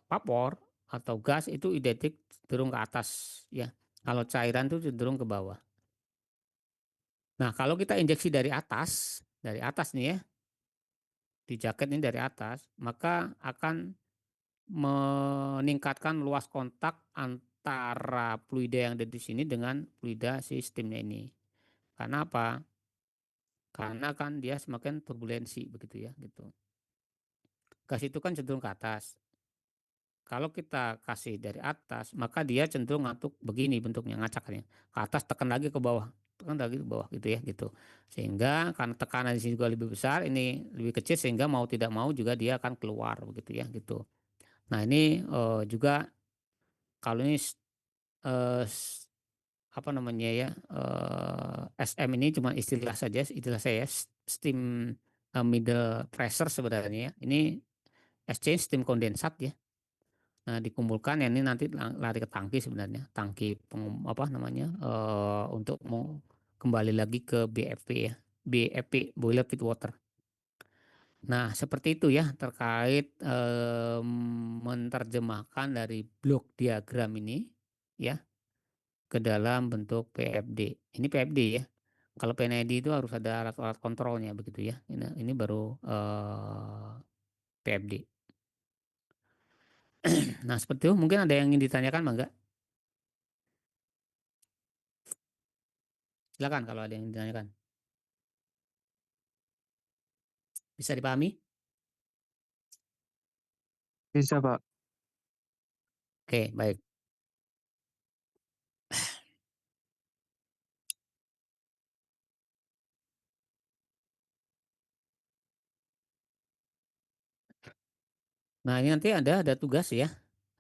vapor atau gas itu identik cenderung ke atas ya. Kalau cairan itu cenderung ke bawah. Nah, kalau kita injeksi dari atas nih ya, di jaket ini dari atas, maka akan meningkatkan luas kontak antara fluida yang ada di sini dengan fluida sistemnya ini. Karena apa? Karena kan dia semakin turbulensi begitu ya, gitu. Gas itu kan cenderung ke atas. Kalau kita kasih dari atas, maka dia cenderung ngantuk begini bentuknya ngacaknya. Ke atas tekan lagi ke bawah, tekan lagi ke bawah gitu ya gitu. Sehingga karena tekanan di sini juga lebih besar, ini lebih kecil sehingga mau tidak mau juga dia akan keluar begitu ya gitu. Nah, ini juga kalau ini eh, apa namanya ya SM ini cuma istilah saja, istilah saya steam middle pressure sebenarnya ya. Ini exchange steam kondensat ya. Nah, dikumpulkan ya ini nanti lari ke tangki sebenarnya, tangki apa namanya untuk mau kembali lagi ke BFP ya, BFP boiler feed water. Nah, seperti itu ya terkait menerjemahkan dari blok diagram ini ya ke dalam bentuk PFD. Ini PFD ya. Kalau PNID itu harus ada alat-alat kontrolnya begitu ya. Ini baru PFD. Nah, seperti itu mungkin ada yang ingin ditanyakan, Bangga? Silakan kalau ada yang ditanyakan. Bisa dipahami? Bisa, Pak. Oke, baik. Nah, ini nanti ada tugas ya.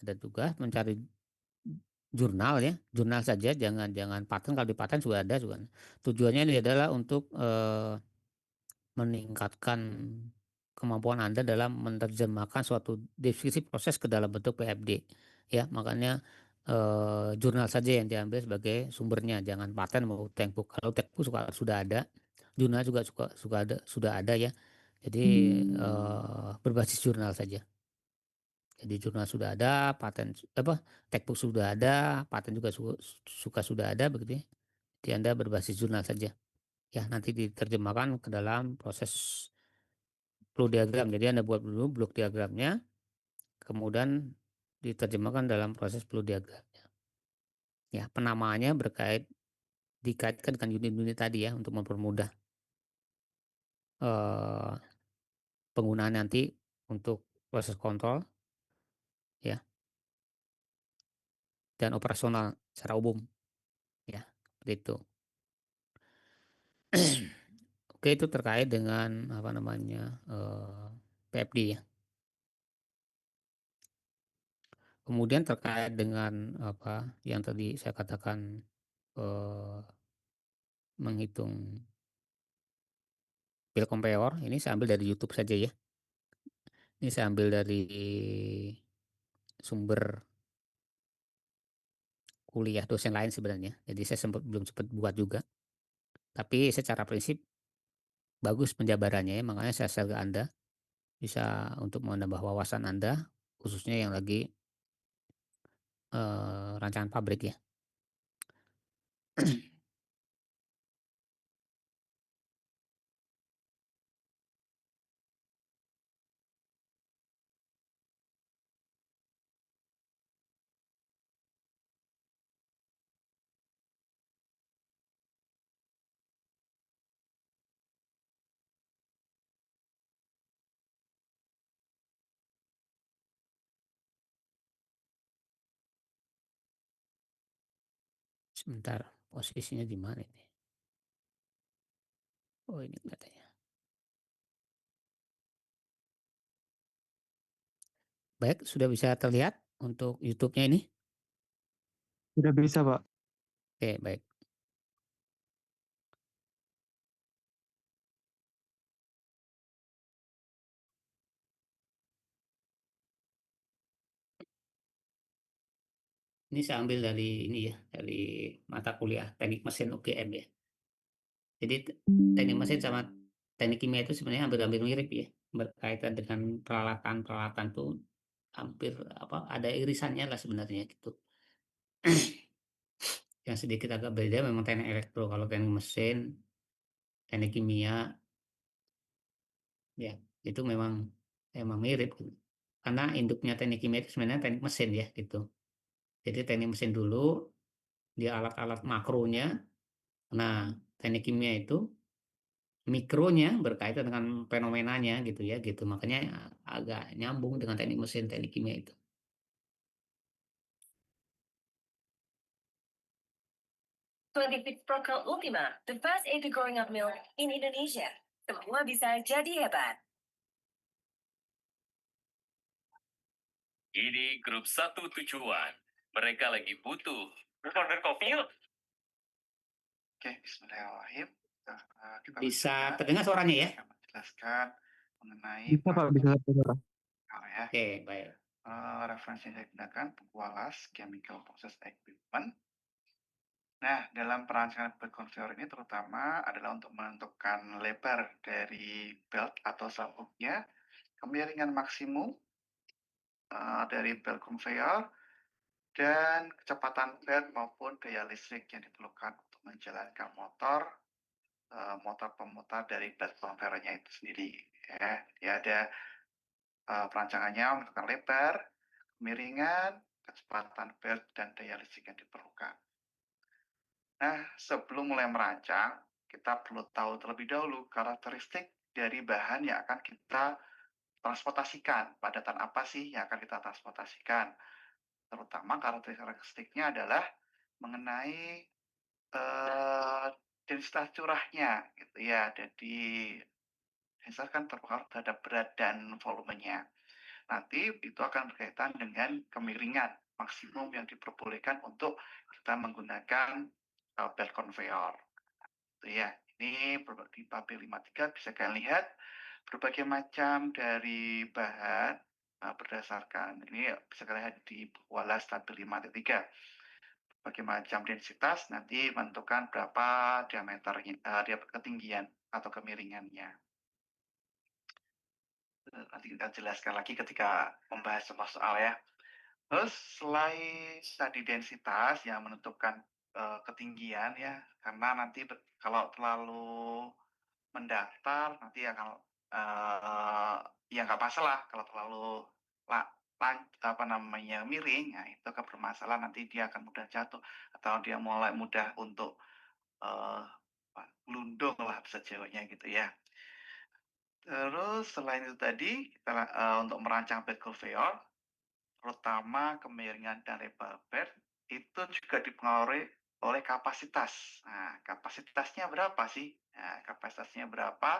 Ada tugas mencari jurnal ya, jurnal saja, jangan jangan paten. Kalau di paten sudah ada juga. Tujuannya ini adalah untuk meningkatkan kemampuan Anda dalam menerjemahkan suatu deskripsi proses ke dalam bentuk PFD. Ya, makanya jurnal saja yang diambil sebagai sumbernya, jangan paten mau textbook. Kalau textbook sudah ada, jurnal juga sudah ada ya. Jadi berbasis jurnal saja. Jadi jurnal sudah ada, paten apa textbook sudah ada, paten juga sudah ada begitu ya. Jadi Anda berbasis jurnal saja. Ya, nanti diterjemahkan ke dalam proses flow diagram. Jadi Anda buat dulu blok diagramnya, kemudian diterjemahkan dalam proses flow diagramnya. Ya, penamaannya dikaitkan dengan unit-unit tadi ya untuk mempermudah eh, penggunaan nanti untuk proses kontrol ya dan operasional secara umum ya. Seperti itu. Oke, itu terkait dengan apa namanya PFD ya. Kemudian terkait dengan apa yang tadi saya katakan eh, menghitung pil kompeor, ini saya ambil dari YouTube saja ya. Ini saya ambil dari sumber kuliah dosen lain sebenarnya. Jadi saya belum sempat buat juga. Tapi secara prinsip bagus penjabarannya ya. Makanya saya share ke Anda bisa untuk menambah wawasan Anda khususnya yang lagi rancangan pabrik ya. Sebentar, posisinya di mana ini? Oh, ini katanya. Baik, sudah bisa terlihat untuk YouTube-nya ini? Sudah bisa, Pak. Oke, baik. Ini saya ambil dari ini ya, dari mata kuliah Teknik Mesin UGM ya. Jadi teknik mesin sama teknik kimia itu sebenarnya hampir-hampir mirip ya, berkaitan dengan peralatan-peralatan tuh hampir apa ada irisannya lah sebenarnya gitu. Yang sedikit agak beda memang teknik elektro, kalau teknik mesin, teknik kimia ya itu memang memang mirip gitu. Karena induknya teknik kimia itu sebenarnya teknik mesin ya gitu. Jadi teknik mesin dulu dia alat-alat makronya. Nah, teknik kimia itu mikronya berkaitan dengan fenomenanya gitu ya gitu. Makanya agak nyambung dengan teknik mesin, teknik kimia itu. Scientific Procol Ultima, the first ever growing up milk in Indonesia. Semua bisa jadi hebat. Ini grup satu tujuan. Mereka lagi butuh. Order kopi yuk. Oke, bismillahirrahmanirrahim. Kita Bisa lanjutkan. terdengar suaranya ya? Saya akan menjelaskan mengenai Bisa, Pak. Bisa terdengar. ya. Oke, baik. Referensi yang saya gunakan buku alas Chemical Process Equipment Nah, dalam perancangan belt conveyor ini terutama adalah untuk menentukan lebar dari belt atau sabuknya, kemiringan maksimum dari belt conveyor, dan kecepatan belt maupun daya listrik yang diperlukan untuk menjalankan motor pemutar dari belt conveyor-nya itu sendiri. Ya, dia ada perancangannya menentukan lebar, kemiringan, kecepatan belt, dan daya listrik yang diperlukan. Nah, sebelum mulai merancang, kita perlu tahu terlebih dahulu karakteristik dari bahan yang akan kita transportasikan. Padatan apa sih yang akan kita transportasikan? Terutama karakteristiknya adalah mengenai densitas curahnya, gitu ya. Jadi densitas kan terpengaruh terhadap berat dan volumenya. Nanti itu akan berkaitan dengan kemiringan maksimum yang diperbolehkan untuk kita menggunakan belt conveyor. Itu ya. Ini di tabel 53 bisa kalian lihat berbagai macam dari bahan berdasarkan ini bisa kalian lihat di walas tabel 53. Berbagai macam densitas nanti menentukan berapa diameternya, ketinggian atau kemiringannya. Nanti kita jelaskan lagi ketika membahas semua soal ya. Terus selain tadi densitas yang menentukan ketinggian ya, karena nanti kalau terlalu mendatar nanti akan ya nggak masalah kalau terlalu miring, nah itu akan bermasalah nanti dia akan mudah jatuh atau dia mulai mudah untuk lundung lah bisa jawabnya gitu ya. Terus selain itu tadi kita untuk merancang bed conveyor terutama kemiringan dan lebar bed itu juga dipengaruhi oleh kapasitas. Nah, kapasitasnya berapa sih? Nah, kapasitasnya berapa?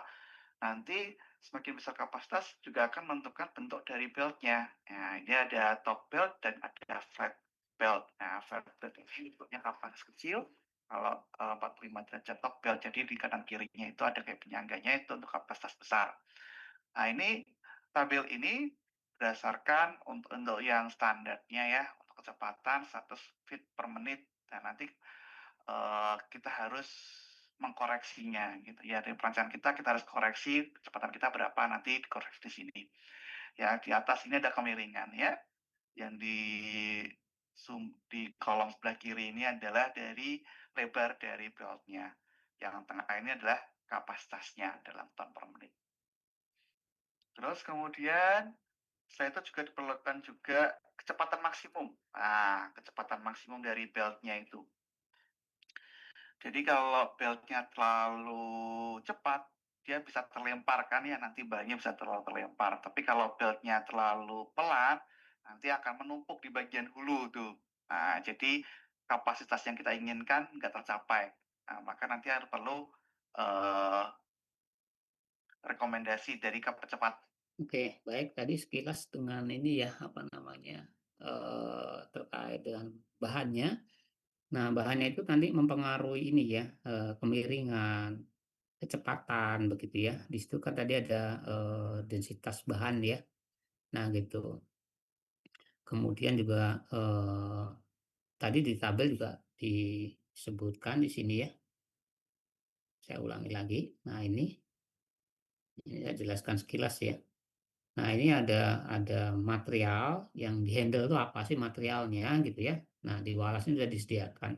Nanti semakin besar kapasitas juga akan menentukan bentuk dari beltnya. Nah, ini ada top belt dan ada flat belt. Nah, flat belt ini bentuknya kapasitas kecil. Kalau 45 derajat top belt, jadi di kanan kirinya itu ada kayak penyangganya itu untuk kapasitas besar. Nah, ini tabel ini berdasarkan untuk yang standarnya ya, untuk kecepatan 100 feet per menit. Dan nanti kita harus mengkoreksinya gitu ya. Dari perancangan kita harus koreksi kecepatan kita berapa, nanti dikoreksi di sini. Ya, di atas ini ada kemiringan ya. Yang di kolom sebelah kiri ini adalah dari lebar dari beltnya. Yang tengah ini adalah kapasitasnya dalam ton per menit. Terus kemudian setelah itu juga diperlukan juga kecepatan maksimum. Nah, kecepatan maksimum dari beltnya itu. Jadi kalau beltnya terlalu cepat, dia bisa terlempar kan ya, nanti bahannya bisa terlalu terlempar. Tapi kalau beltnya terlalu pelan, nanti akan menumpuk di bagian hulu tuh. Nah, jadi kapasitas yang kita inginkan nggak tercapai. Nah, maka nanti harus perlu rekomendasi dari cepat. Oke, baik. Tadi sekilas dengan ini ya, apa namanya, terkait dengan bahannya. Nah, bahannya itu nanti mempengaruhi ini ya, kemiringan, kecepatan begitu ya. Di situ kan tadi ada, densitas bahan ya. Nah gitu. Kemudian juga, tadi di tabel juga disebutkan di sini ya, saya ulangi lagi. Nah ini saya jelaskan sekilas ya. Nah ini ada material yang di-handle itu apa sih materialnya gitu ya. Nah di Walas ini sudah disediakan.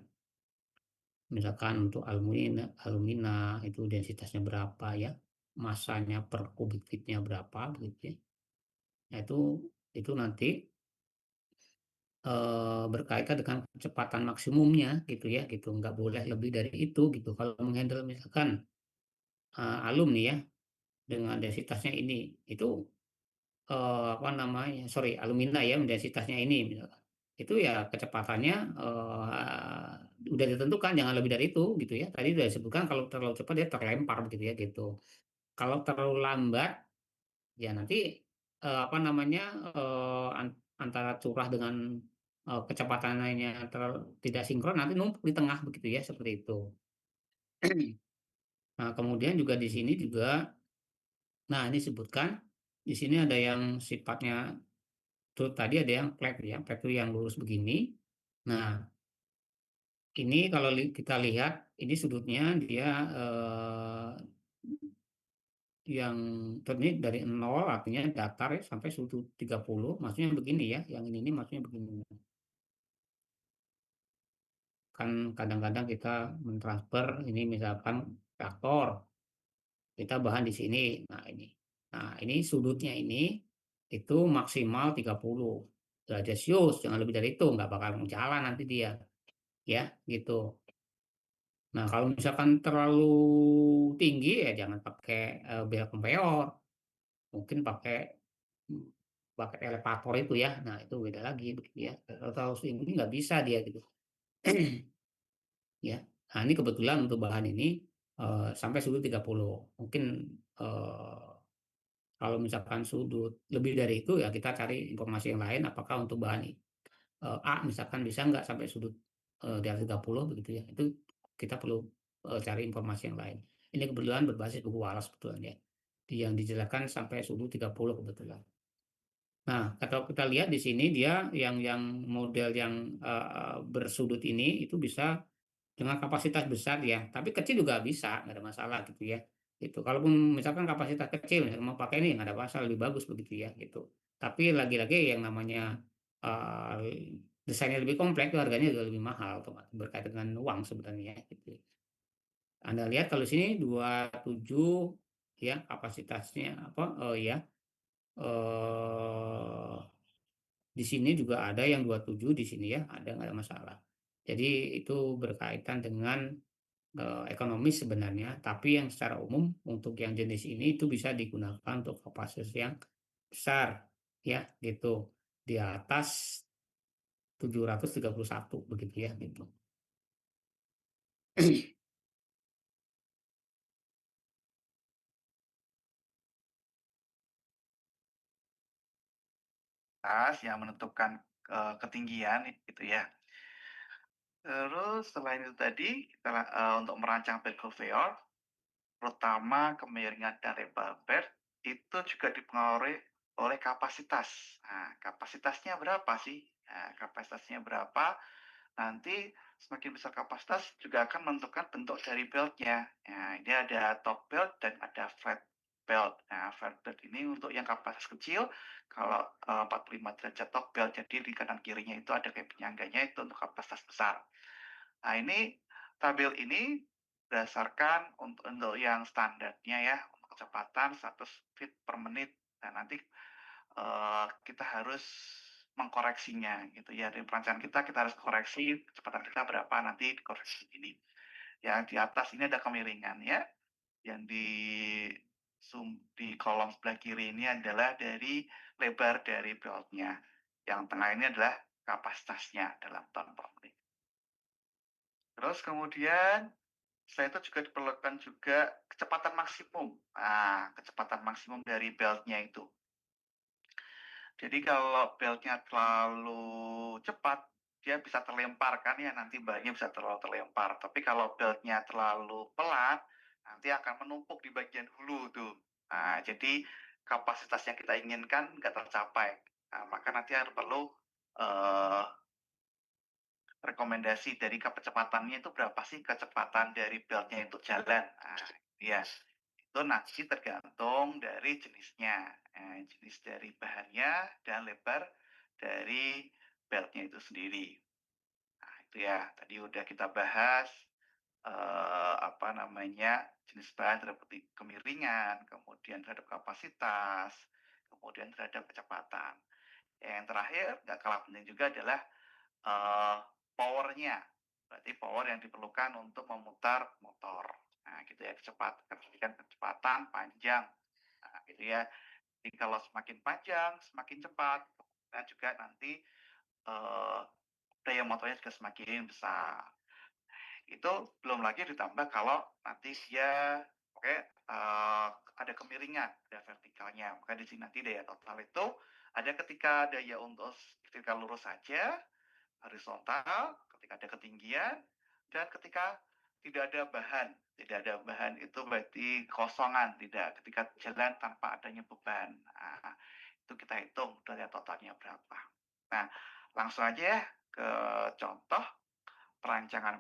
Misalkan untuk alumina itu densitasnya berapa ya, masanya per kubik fitnya berapa begitu ya. Nah itu nanti, berkaitan dengan kecepatan maksimumnya gitu ya gitu, nggak boleh lebih dari itu gitu. Kalau menghandle misalkan, alum nih ya, dengan densitasnya ini, itu, apa namanya, sorry alumina ya densitasnya ini misalkan, itu ya kecepatannya, udah ditentukan jangan lebih dari itu gitu ya. Tadi sudah disebutkan kalau terlalu cepat dia terlempar begitu ya gitu. Kalau terlalu lambat, ya nanti, apa namanya, antara curah dengan, kecepatannya tidak sinkron nanti numpuk di tengah begitu ya, seperti itu. Nah, kemudian juga di sini juga, nah ini sebutkan, di sini ada yang sifatnya tuh tadi ada yang flat ya, flat itu yang lurus begini. Nah, Ini kalau kita lihat, ini sudutnya dia yang ini dari 0 artinya datar ya, sampai sudut 30, maksudnya begini ya, yang ini maksudnya begini. Kan kadang-kadang kita mentransfer ini misalkan traktor, kita bahan di sini. Nah ini. Nah ini sudutnya ini itu maksimal 30 derajat celcius, jangan lebih dari itu, nggak bakal jalan nanti dia. Ya, gitu. Nah, kalau misalkan terlalu tinggi ya jangan pakai bel kemeor, mungkin pakai mmm, pakai elevator itu ya. Nah, itu beda lagi begitu ya. Kalau terlalu tinggi nggak bisa dia gitu. Ya. Nah, ini kebetulan untuk bahan ini sampai sudut 30. Mungkin kalau misalkan sudut lebih dari itu ya kita cari informasi yang lain apakah untuk bahan A misalkan bisa nggak sampai sudut di atas 30 begitu ya. Itu kita perlu cari informasi yang lain. Ini kebetulan berbasis buku Wallace kebetulan ya. Yang dijelaskan sampai sudut 30 kebetulan. Nah, kalau kita lihat di sini dia yang model yang bersudut ini itu bisa dengan kapasitas besar ya, tapi kecil juga bisa, nggak ada masalah gitu ya, gitu. Kalaupun misalkan kapasitas kecil misalkan mau pakai ini nggak ada masalah, lebih bagus begitu ya, gitu. Tapi lagi-lagi yang namanya, desainnya lebih kompleks itu harganya juga lebih mahal otomatis berkaitan dengan uang sebenarnya gitu. Anda lihat kalau sini 27 ya kapasitasnya apa, ya, eee, di sini juga ada yang 27 di sini ya, ada nggak ada masalah. Jadi itu berkaitan dengan ekonomis sebenarnya, tapi yang secara umum untuk yang jenis ini itu bisa digunakan untuk kapasitas yang besar, ya gitu. Di atas 731 begitu ya gitu. Yang menentukan ketinggian gitu ya. Terus selain itu tadi kita untuk merancang bed conveyor, terutama kemiringan dan lebar bed itu juga dipengaruhi oleh kapasitas. Nah, kapasitasnya berapa sih? Nah, kapasitasnya berapa? Nanti semakin besar kapasitas juga akan menentukan bentuk dari beltnya. Nah, ini ada top belt dan ada flat belt. Nah, flat belt ini untuk yang kapasitas kecil, kalau 45 derajat top belt, jadi di kanan kirinya itu ada kayak penyangganya itu untuk kapasitas besar. Nah, ini tabel ini berdasarkan untuk yang standarnya ya, untuk kecepatan 100 feet per menit. Nah, nanti kita harus mengkoreksinya gitu ya. Di perancangan kita harus koreksi kecepatan kita berapa nanti dikoreksi ini. Yang di atas ini ada kemiringan ya. Yang di kolom sebelah kiri ini adalah dari lebar dari beltnya. Yang tengah ini adalah kapasitasnya dalam ton per menit. Terus kemudian selain itu juga diperlukan juga kecepatan maksimum. Nah, kecepatan maksimum dari beltnya itu. Jadi kalau beltnya terlalu cepat, dia bisa terlempar kan ya, nanti bannya bisa terlalu terlempar. Tapi kalau beltnya terlalu pelan, nanti akan menumpuk di bagian hulu tuh. Nah, jadi kapasitas yang kita inginkan nggak tercapai. Nah, maka nanti harus perlu eh, rekomendasi dari kecepatannya itu berapa sih kecepatan dari beltnya untuk jalan. Nah, ya itu nanti tergantung dari jenisnya, jenis dari bahannya dan lebar dari beltnya itu sendiri. Nah, itu ya tadi udah kita bahas apa namanya jenis bahan terhadap kemiringan, kemudian terhadap kapasitas, kemudian terhadap kecepatan. Yang terakhir nggak kalah penting juga adalah powernya, berarti power yang diperlukan untuk memutar motor. Nah, gitu ya kecepatan panjang. Nah, gitu ya. Jadi kalau semakin panjang, semakin cepat, dan juga nanti daya motornya juga semakin besar. Itu belum lagi ditambah kalau nanti dia oke ada kemiringan, ada vertikalnya. Maka di sini nanti daya total itu ada ketika daya untuk ketika lurus saja, horizontal, ketika ada ketinggian, dan ketika tidak ada bahan. Tidak ada bahan itu berarti kosongan, tidak ketika jalan tanpa adanya beban. Nah, itu kita hitung daya totalnya berapa. Nah, langsung aja ya ke contoh perancangan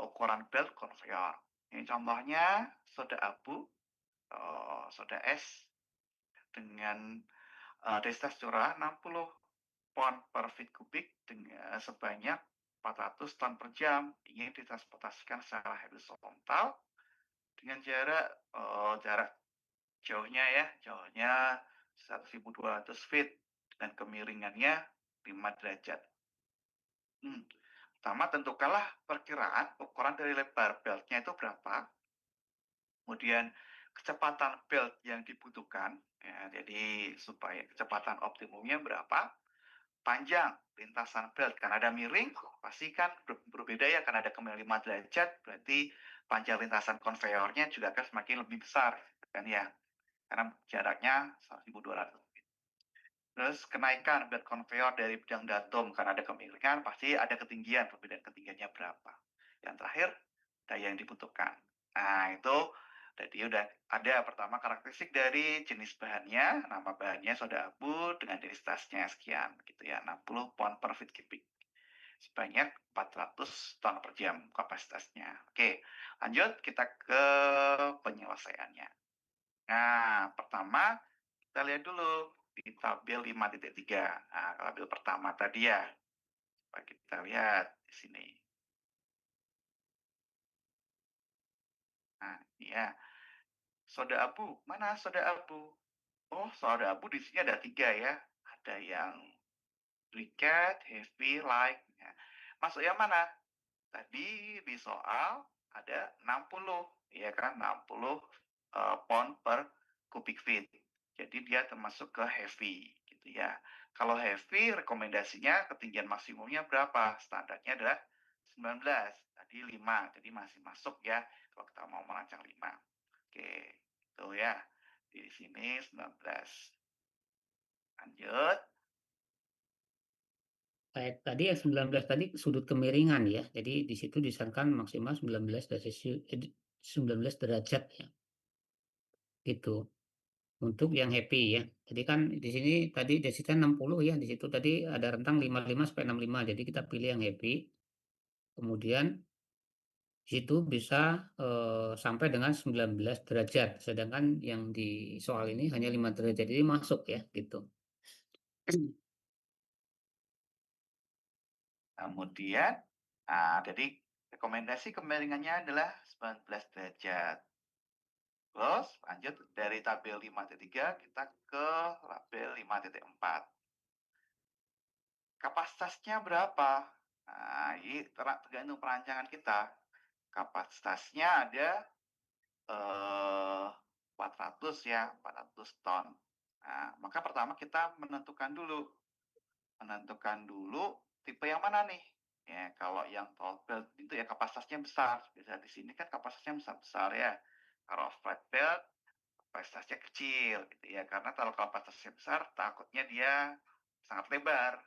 ukuran belt conveyor. Ini contohnya soda abu, soda es dengan densitas curah 60 pound per feet kubik dengan sebanyak 400 ton per jam. Ini ditransportasikan secara horizontal dengan jarak jauhnya 1.200 feet dan kemiringannya 5 derajat. Pertama tentukanlah perkiraan ukuran dari lebar beltnya itu berapa. Kemudian kecepatan belt yang dibutuhkan, ya, jadi supaya kecepatan optimumnya berapa. Panjang lintasan belt, karena ada miring, pasti kan berbeda ya, karena ada kemiringan 5 derajat, berarti panjang lintasan konveyornya juga akan semakin lebih besar, kan ya, karena jaraknya 1.200. Terus kenaikan belt konveyor dari bidang datum, karena ada kemiringan, pasti ada ketinggian, perbedaan ketinggiannya berapa. Yang terakhir, daya yang dibutuhkan. Nah, itu tadi udah ada pertama karakteristik dari jenis bahannya, nama bahannya soda abu dengan densitasnya sekian, gitu ya, 60 pound per feet cubic. Sebanyak 400 ton per jam kapasitasnya. Oke, lanjut kita ke penyelesaiannya. Nah, pertama kita lihat dulu di tabel 5.3. Nah, tabel pertama tadi ya. Coba kita lihat di sini. Nah, ya. Soda abu, mana soda abu? Oh, soda abu di sini ada 3 ya. Ada yang briquette, heavy, light. Ya. Masuk yang mana? Tadi di soal ada 60, ya kan? 60 pound per cubic feet. Jadi dia termasuk ke heavy, gitu ya. Kalau heavy, rekomendasinya ketinggian maksimumnya berapa? Standarnya adalah 19, tadi 5, jadi masih masuk ya kalau kita mau merancang 5. Oke, itu ya. Di sini 19. Lanjut. Baik, tadi yang 19 tadi sudut kemiringan ya. Jadi di situ disarankan maksimal 19 derajat ya. Gitu. Untuk yang happy ya. Jadi kan di sini tadi densitasnya 60 ya. Di situ tadi ada rentang 55 sampai 65. Jadi kita pilih yang happy. Kemudian di situ bisa sampai dengan 19 derajat. Sedangkan yang di soal ini hanya 5 derajat. Jadi masuk ya gitu. Kemudian, jadi rekomendasi kemiringannya adalah 19 derajat. Terus lanjut dari tabel 5.3 kita ke tabel 5.4. Kapasitasnya berapa? Nah, ini tergantung perancangan kita. Kapasitasnya ada 400 ya, 400 ton. Nah, maka pertama kita menentukan dulu tipe yang mana nih. Ya, kalau yang tall belt itu ya kapasitasnya besar. Biasa di sini kan kapasitasnya besar ya. Kalau flat belt kapasitasnya kecil gitu ya. Karena kalau kapasitasnya besar takutnya dia sangat lebar.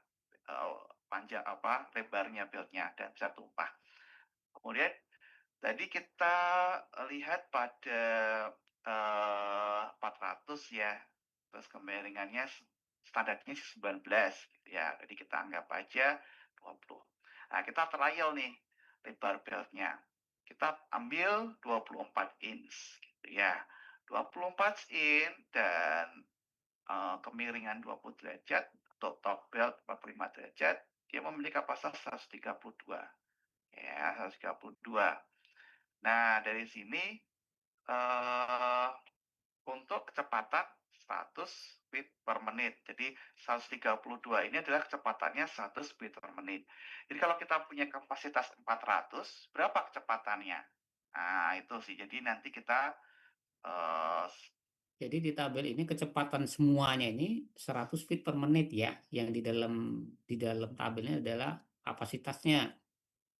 Panjang lebarnya beltnya dan bisa tumpah. Kemudian tadi kita lihat pada 400 ya. Terus kemiringannya standarnya 19 gitu ya. Jadi kita anggap aja 20. Nah, kita trial nih lebar beltnya. Kita ambil 24 inch gitu ya. 24 inch dan kemiringan 20 derajat atau top belt 45 derajat, dia memiliki kapasitas 132. Ya, 132. Nah, dari sini untuk kecepatan 100 feet per menit. Jadi 132 ini adalah kecepatannya 100 feet per menit. Jadi kalau kita punya kapasitas 400, berapa kecepatannya? Nah, itu sih. Jadi nanti kita Jadi di tabel ini kecepatan semuanya ini 100 feet per menit ya. Yang di dalam tabelnya adalah kapasitasnya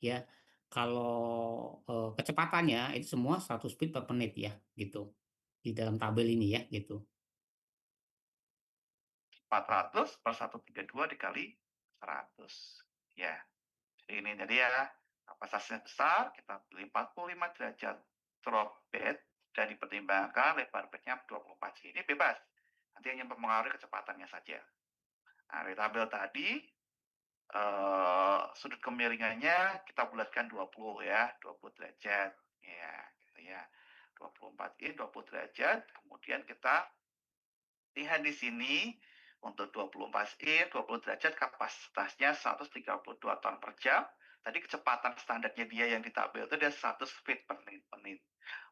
ya. Kalau kecepatannya itu semua 100 feet per menit ya gitu. Di dalam tabel ini ya gitu. 400 per 132 dikali 100. Ya, jadi ini jadi ya kapasitasnya besar, kita pilih 45 derajat drop bed dan dipertimbangkan lebar bednya 24 cm. Ini bebas, nanti hanya mempengaruhi kecepatannya saja. Nah, dari tabel tadi sudut kemiringannya kita bulatkan 20 ya, 20 derajat. Ya, gitu ya. 24 in 20 derajat, kemudian kita lihat di sini untuk 24 in 20 derajat kapasitasnya 132 ton per jam. Tadi kecepatan standarnya dia yang ditabel itu dia 100 feet per menit.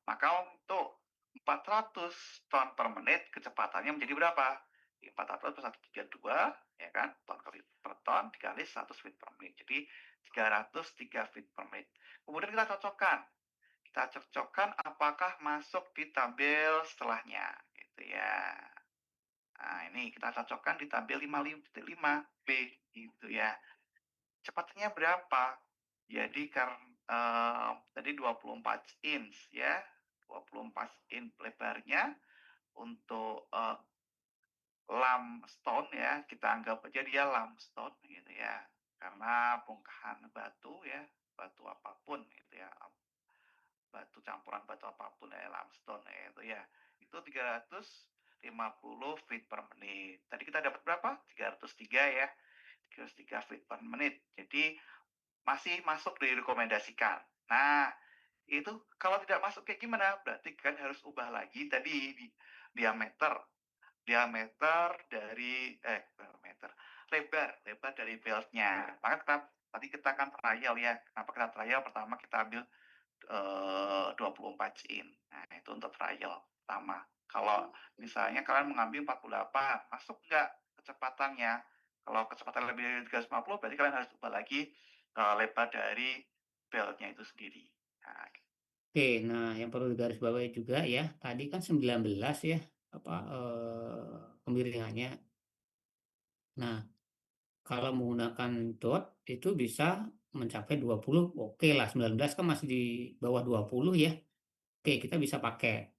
Maka untuk 400 ton per menit kecepatannya menjadi berapa? 400 per 132 ya kan, ton per ton dikali 100 feet per menit. Jadi 303 feet per menit. Kemudian kita cocokkan apakah masuk di tabel setelahnya gitu ya. Nah, ini kita cocokkan di tabel 5B gitu ya. Kecepatannya berapa? Jadi tadi 24 inch ya. 24 inch lebarnya untuk limestone ya, kita anggap aja dia limestone gitu ya. Karena bongkahan batu ya, batu apapun gitu ya. Batu campuran batu apapun ya, limestone ya, itu ya. Itu 350 feet per menit. Tadi kita dapat berapa? 303 ya. 303 feet per menit. Jadi masih masuk direkomendasikan. Nah, itu kalau tidak masuk kayak gimana? Berarti kan harus ubah lagi tadi di diameter dari lebar dari beltnya. Maka tadi kita akan trial ya. Kenapa kita trial? Pertama kita ambil 24 in. Nah, itu untuk trial pertama. Kalau misalnya kalian mengambil 48, masuk nggak kecepatannya? Kalau kecepatan lebih dari 350, berarti kalian harus ubah lagi lebar dari beltnya itu sendiri. Nah, Oke, nah yang perlu digarisbawahi juga ya, tadi kan 19 ya kemiringannya. Nah, kalau menggunakan dot itu bisa mencapai 20, oke lah, 19 kan masih di bawah 20 ya. Oke, kita bisa pakai.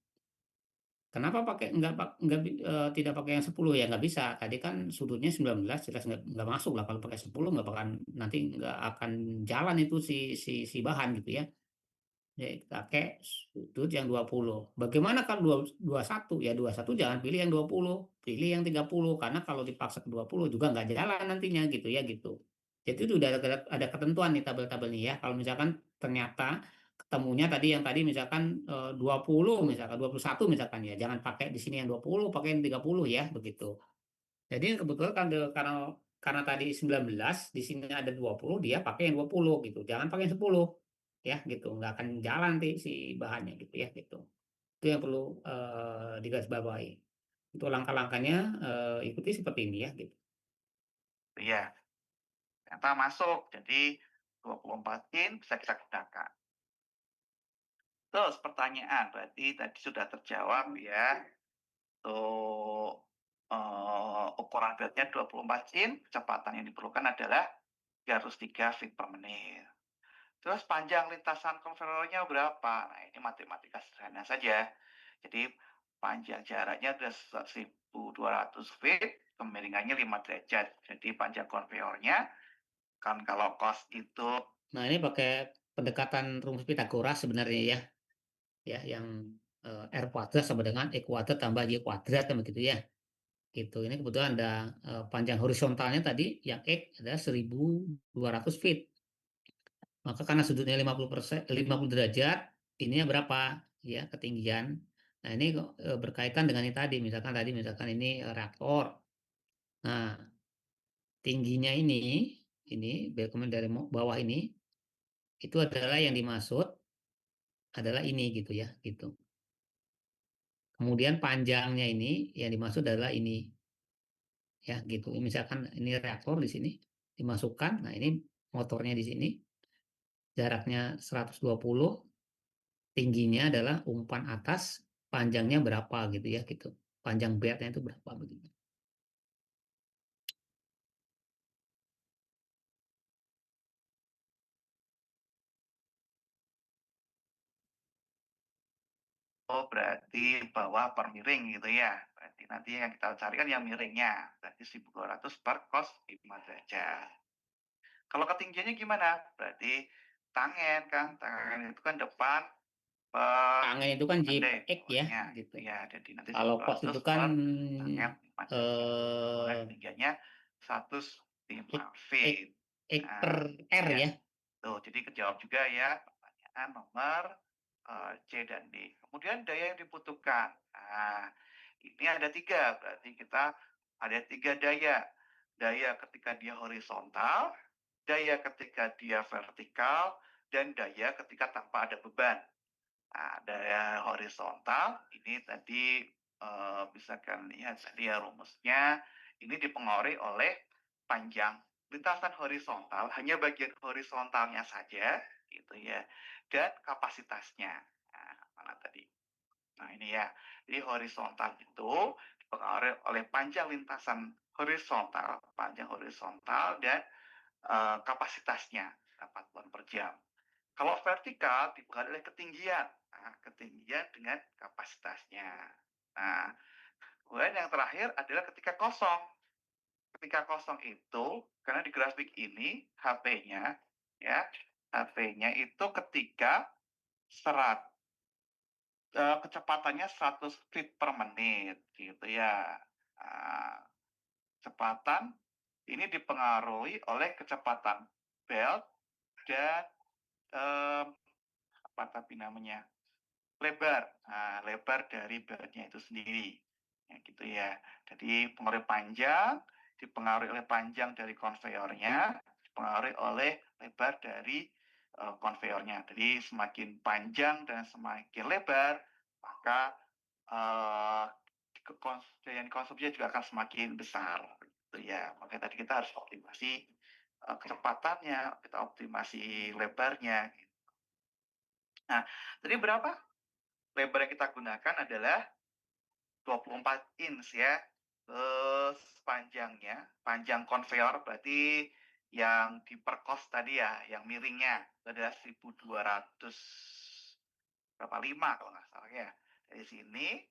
Kenapa pakai tidak pakai yang 10 ya? Nggak bisa. Tadi kan sudutnya 19 jelas nggak masuk lah. Kalau pakai 10 nggak bakal, nanti nggak akan jalan itu si bahan gitu ya. Ya, pakai sudut yang 20. Bagaimana kalau 21? Ya 21 jangan pilih yang 20, pilih yang 30 karena kalau dipaksa ke 20 juga nggak jalan nantinya gitu ya gitu. Jadi itu udah ada ketentuan nih tabel-tabel nih ya. Kalau misalkan ternyata ketemunya tadi yang tadi misalkan 20 misalkan 21 misalkan ya jangan pakai di sini yang 20, pakai yang 30 ya begitu. Jadi kebetulan karena tadi 19 di sini ada 20 dia pakai yang 20 gitu. Jangan pakai yang 10 ya gitu. Nggak akan jalan nanti si bahannya gitu ya gitu. Itu yang perlu digarisbawahi. Untuk langkah-langkahnya ikuti seperti ini ya gitu. ya, ternyata masuk. Jadi 24 in bisa kita gunakan. Terus pertanyaan, berarti tadi sudah terjawab ya. Untuk ukuran beltnya 24 in, kecepatan yang diperlukan adalah 303 feet per menit. Terus panjang lintasan konvektornya berapa? Nah, ini matematika sederhana saja. Jadi panjang jaraknya adalah 1.200 feet, kemiringannya 5 derajat. Jadi panjang konvektornya kan kalau cos itu. Nah ini pakai pendekatan rumus Pitagoras sebenarnya ya. Ya yang R kuadrat sama dengan E kuadrat tambah Y kuadrat kan begitu ya. Gitu. Ini kebetulan ada panjang horizontalnya tadi yang X adalah 1.200 feet. Maka karena sudutnya 50 derajat, ininya berapa ya ketinggian. Nah, ini berkaitan dengan ini tadi, misalkan ini reaktor. Nah, tingginya ini kemudian dari bawah ini itu adalah yang dimaksud adalah ini gitu ya, gitu. Kemudian panjangnya ini yang dimaksud adalah ini ya, gitu. Misalkan ini reaktor di sini dimasukkan. Nah, ini motornya di sini jaraknya 120, tingginya adalah umpan atas, panjangnya berapa gitu ya gitu. Panjang bednya itu berapa begitu. Oh, berarti bawah per miring gitu ya. Berarti nanti yang kita cari kan yang miringnya. Berarti 1.200 per cos 5 derajat. Kalau ketinggiannya gimana? Berarti tangen kan. Tangen itu kan depan per Tangan itu kan pendek JX ya bawahnya. gitu. Ya, jadi nanti Kalau kos 1.200 itu kan per tangen 5 derajat. Kemudian eh ketinggiannya 105 X feet. per R ya. ya. Tuh, jadi kejawab juga ya pertanyaan nomor C dan D. Kemudian daya yang dibutuhkan. Nah, ini ada 3, berarti kita ada 3 daya. Daya ketika dia horizontal, daya ketika dia vertikal, dan daya ketika tanpa ada beban. Nah, daya horizontal ini tadi bisa kalian lihat tadi ya rumusnya. Ini dipengaruhi oleh panjang lintasan horizontal, hanya bagian horizontalnya saja, gitu ya, dan kapasitasnya. Nah, mana tadi? Nah, ini ya. Jadi horizontal itu dipengaruhi oleh panjang lintasan horizontal, dan kapasitasnya 80 per jam. Kalau vertikal dipengaruhi oleh ketinggian. Nah, ketinggian dengan kapasitasnya. Nah, kemudian yang terakhir adalah ketika kosong. Ketika kosong itu, karena di grafik ini HP-nya, ya, HP-nya itu ketika kecepatannya 100 feet per menit, gitu ya. Nah, kecepatan ini dipengaruhi oleh kecepatan belt dan apa tapi namanya lebar, lebar dari beltnya itu sendiri, ya gitu ya. Jadi pengaruh panjang dipengaruhi oleh panjang dari konveyornya, dipengaruhi oleh lebar dari konveyornya. Jadi semakin panjang dan semakin lebar, maka daya konsumsinya juga akan semakin besar, gitu ya. Makanya tadi kita harus optimasi kecepatannya, kita optimasi lebarnya. Nah, tadi berapa? Lebar yang kita gunakan adalah 24 inch ya. Terus panjang konveyor berarti yang diperkos tadi ya, yang miringnya itu adalah 1200 berapa 5 kalau nggak salah ya. Dari sini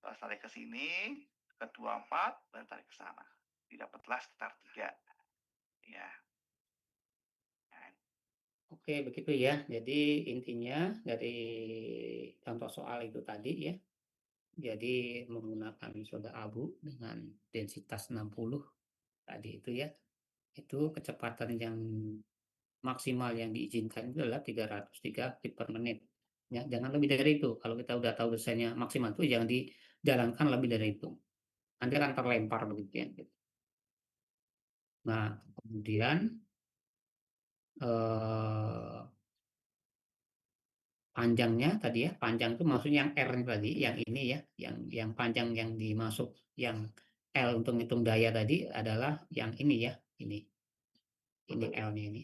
terus tarik ke sini ke 24 dan tarik ke sana. Didapatlah sekitar 3 ya. Nah, Oke, begitu ya. Jadi intinya dari contoh soal itu tadi ya. Jadi menggunakan soda abu dengan densitas 60 tadi itu ya. Itu kecepatan yang maksimal yang diizinkan itu adalah 303 feet per menit. Ya, jangan lebih dari itu. Kalau kita udah tahu desainnya maksimal itu jangan dijalankan lebih dari itu. Nanti akan terlempar begitu ya. Nah, kemudian eh, panjangnya tadi ya, panjang itu maksudnya yang R tadi, yang ini ya, yang panjang yang dimasuk, yang L untuk hitung daya tadi adalah yang ini ya, ini L-nya ini,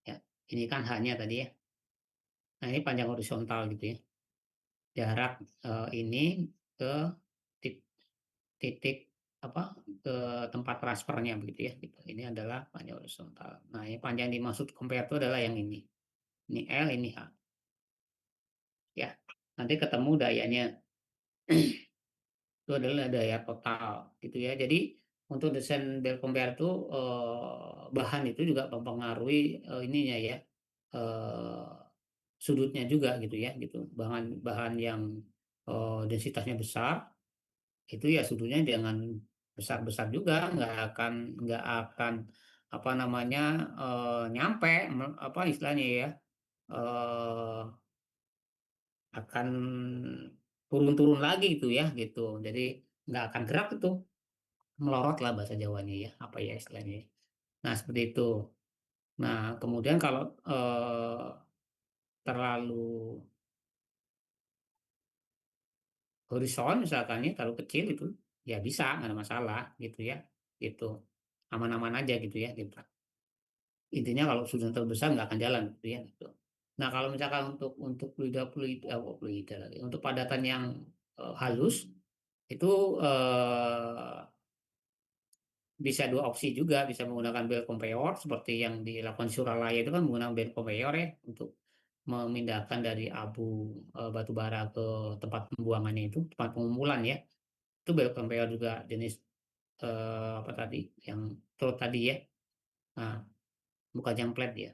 ya, ini kan hanya tadi ya. Nah ini panjang horizontal gitu ya, jarak ini ke titik apa ke tempat transfernya begitu ya. Gitu. Ini adalah panjang horizontal. Nah ini panjang dimaksud compare itu adalah yang ini L, ini H, ya. Nanti ketemu dayanya. Itu adalah daya total gitu ya. Jadi untuk desain bel conveyor itu bahan itu juga mempengaruhi ininya ya, eh, sudutnya juga gitu ya gitu. Bahan yang densitasnya besar itu ya sudutnya jangan besar-besar juga, nggak akan apa namanya nyampe apa istilahnya ya, eh, akan turun-turun lagi gitu ya gitu. Jadi nggak akan gerak itu, melorot lah bahasa Jawanya ya, apa ya istilahnya. Nah, seperti itu. Nah, kemudian kalau terlalu horizon misalkan ya, terlalu kecil itu ya bisa nggak ada masalah gitu ya, gitu. Aman-aman aja gitu ya, gitu. Intinya kalau sudah terlalu besar nggak akan jalan gitu ya. Gitu. Nah, kalau misalkan untuk fluida lagi, untuk padatan yang halus itu bisa dua opsi juga, bisa menggunakan bel conveyor seperti yang dilakukan di Suralaya itu kan menggunakan bel conveyor ya untuk memindahkan dari abu batu bara ke tempat pembuangannya itu, tempat pengumpulan ya. Itu bel conveyor juga jenis apa tadi yang trot tadi ya. Nah, bukan yang flat ya.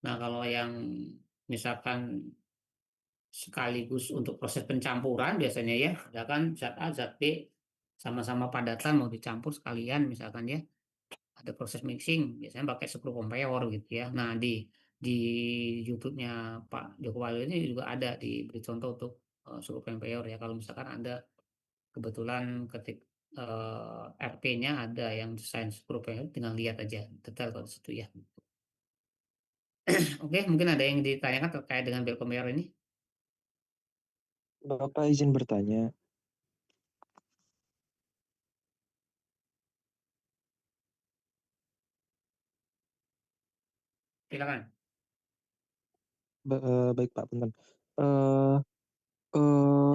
Nah, kalau yang misalkan sekaligus untuk proses pencampuran biasanya ya, ada kan zat A, zat B sama-sama padatan mau dicampur sekalian misalkan ya. ada proses mixing biasanya pakai screw kompeor gitu ya. Nah, di YouTube-nya Pak Joko Wali ini juga ada diberi contoh untuk screw kompeor ya. Kalau misalkan Anda kebetulan ketik RP-nya ada yang desain screw kompeor, tinggal lihat aja detail kalau situ ya. Oke, mungkin ada yang ditanyakan terkait dengan bel kompeor ini. Bapak izin bertanya. Silakan. Baik Pak, punten. Eh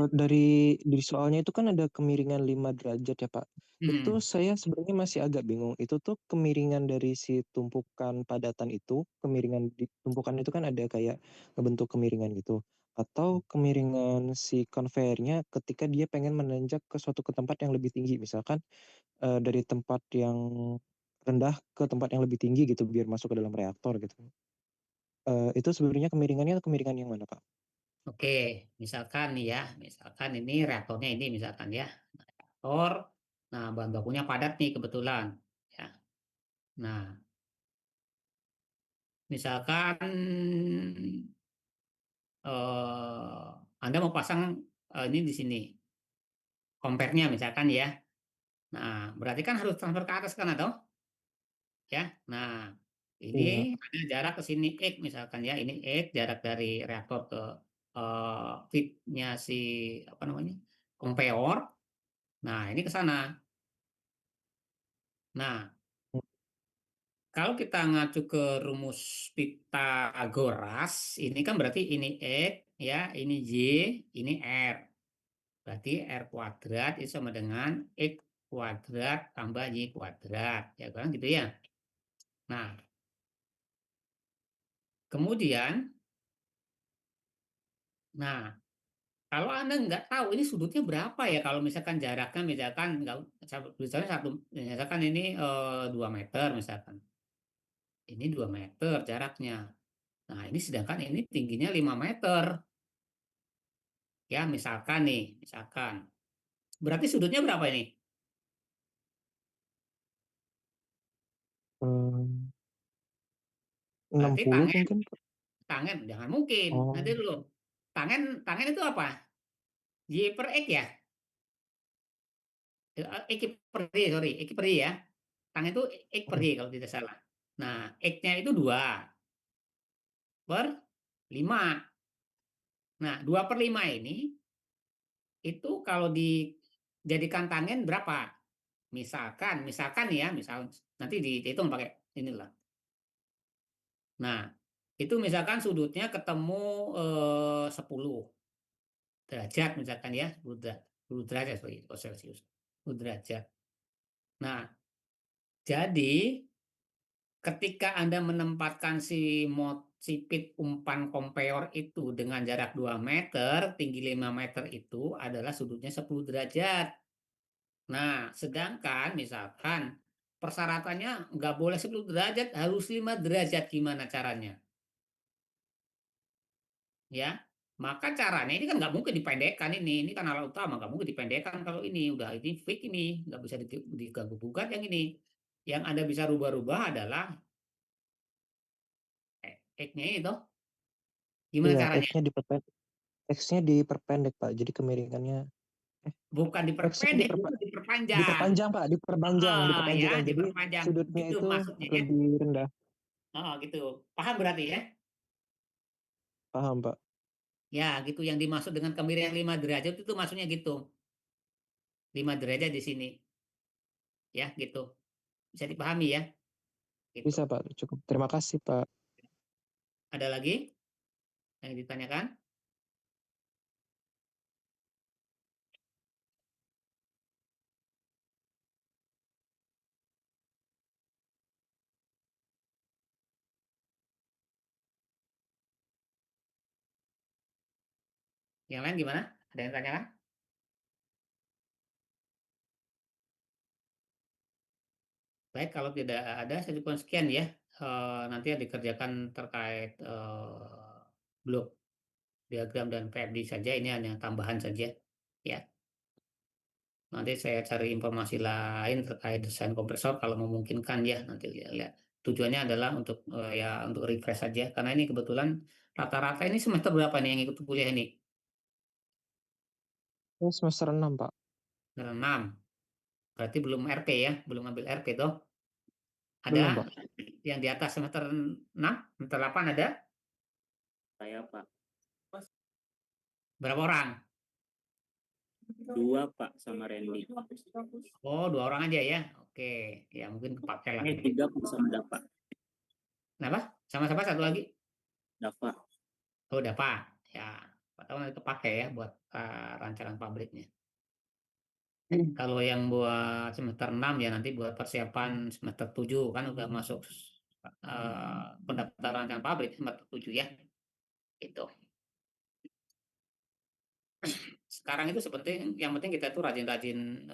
dari soalnya itu kan ada kemiringan 5 derajat ya Pak. Itu Hmm. saya sebenarnya masih agak bingung. Itu tuh kemiringan dari si tumpukan padatan itu, kemiringan di tumpukan itu kan ada kayak ngebentuk kemiringan gitu. Atau kemiringan si konveyornya ketika dia pengen menanjak ke suatu ke tempat yang lebih tinggi. Misalkan dari tempat yang rendah ke tempat yang lebih tinggi gitu biar masuk ke dalam reaktor gitu. Itu sebenarnya kemiringannya kemiringan yang mana Pak? Oke, misalkan nih ya, misalkan ini reaktornya ini misalkan ya, reaktor, nah bahan bakunya padat nih kebetulan, ya. Nah, misalkan Anda mau pasang ini di sini, kompernya misalkan ya. Nah, berarti kan harus transfer ke atas kan atau ya. Nah, ini Iya. ada jarak ke sini X misalkan ya, ini X jarak dari reaktor ke feednya si apa namanya kompeor. Nah, ini ke sana. Nah, kalau kita ngacu ke rumus Pitagoras, ini kan berarti ini X, ya, ini Y, ini R. Berarti R kuadrat itu sama dengan X kuadrat tambah Y kuadrat. Ya kan, gitu ya. Nah, kemudian, nah, kalau Anda nggak tahu ini sudutnya berapa ya, kalau misalkan jaraknya, misalkan, nggak, misalnya misalkan ini 2 meter, misalkan. Ini 2 meter jaraknya. Nah, ini sedangkan ini tingginya 5 meter. Ya, misalkan nih, misalkan. Berarti sudutnya berapa ini? Hmm, Berarti 60 tangen, mungkin Pak. tangen jangan mungkin. Nanti Oh, dulu. Tangen, tangen itu apa? Y per X ya? X per Y, sorry, X per Y ya. Tangen itu X per oh, Y kalau tidak salah. Nah, X-nya itu 2 per 5. Nah, 2 per 5 ini, itu kalau dijadikan tangen berapa? Misalkan ya, misal nanti dihitung pakai inilah. Nah, itu misalkan sudutnya ketemu 10 derajat misalkan ya, 10 derajat, sorry, oh, Celcius, 10 derajat. Nah, jadi ketika Anda menempatkan si pit umpan kompeor itu dengan jarak 2 meter, tinggi 5 meter itu adalah sudutnya 10 derajat. Nah, sedangkan misalkan persyaratannya nggak boleh 10 derajat, harus 5 derajat. Gimana caranya? Ya, maka caranya ini kan nggak mungkin dipendekkan, ini kan alat utama, nggak mungkin dipendekkan. Kalau ini udah ini fix, ini nggak bisa diganggu gugat. Yang ini yang Anda bisa rubah-rubah adalah X-nya itu gimana iya, caranya? X-nya diperpendek Pak. Jadi kemiringannya Bukan X-nya diperpendek, itu diperpanjang. diperpanjang Pak, Ya, diperpanjang. Jadi diperpanjang sudutnya gitu itu maksudnya ya. lebih rendah. Gitu, paham berarti ya. Paham Pak? Ya, gitu yang dimaksud dengan kemiringan 5 derajat itu maksudnya gitu, 5 derajat di sini ya, gitu, bisa dipahami ya, gitu. Bisa Pak, cukup. Terima kasih Pak. Ada lagi yang ditanyakan? Yang lain gimana? Ada yang tanyakan? Baik, kalau tidak ada, saya cukup sekian ya. Nanti ya dikerjakan terkait blok diagram dan PFD saja. Ini hanya tambahan saja. Ya. Nanti saya cari informasi lain terkait desain kompresor kalau memungkinkan ya, nanti lihat. Tujuannya adalah untuk ya untuk refresh saja karena ini kebetulan rata-rata ini semester berapa nih yang ikut kuliah ini? Saya semester 6, Pak. Semester 6. Berarti belum RP ya, belum ambil RP toh? Belum, Ada Pak. yang di atas semester 6, semester 8 ada? Saya Pak, Berapa orang? 2 Pak sama Randy. Oh, 2 orang aja ya. Oke, ya mungkin kepake lah. 3 Pak sama Dava. Kenapa? Sama-sama satu lagi? Dava. Oh, udah Pak. Ya, Pak tahu nanti kepake ya buat rancangan pabriknya. Kalau yang buat semester 6 ya nanti buat persiapan semester 7 kan udah masuk pendaftaran rancangan pabrik semester 7 ya. Itu. Sekarang itu seperti yang penting kita tuh rajin-rajin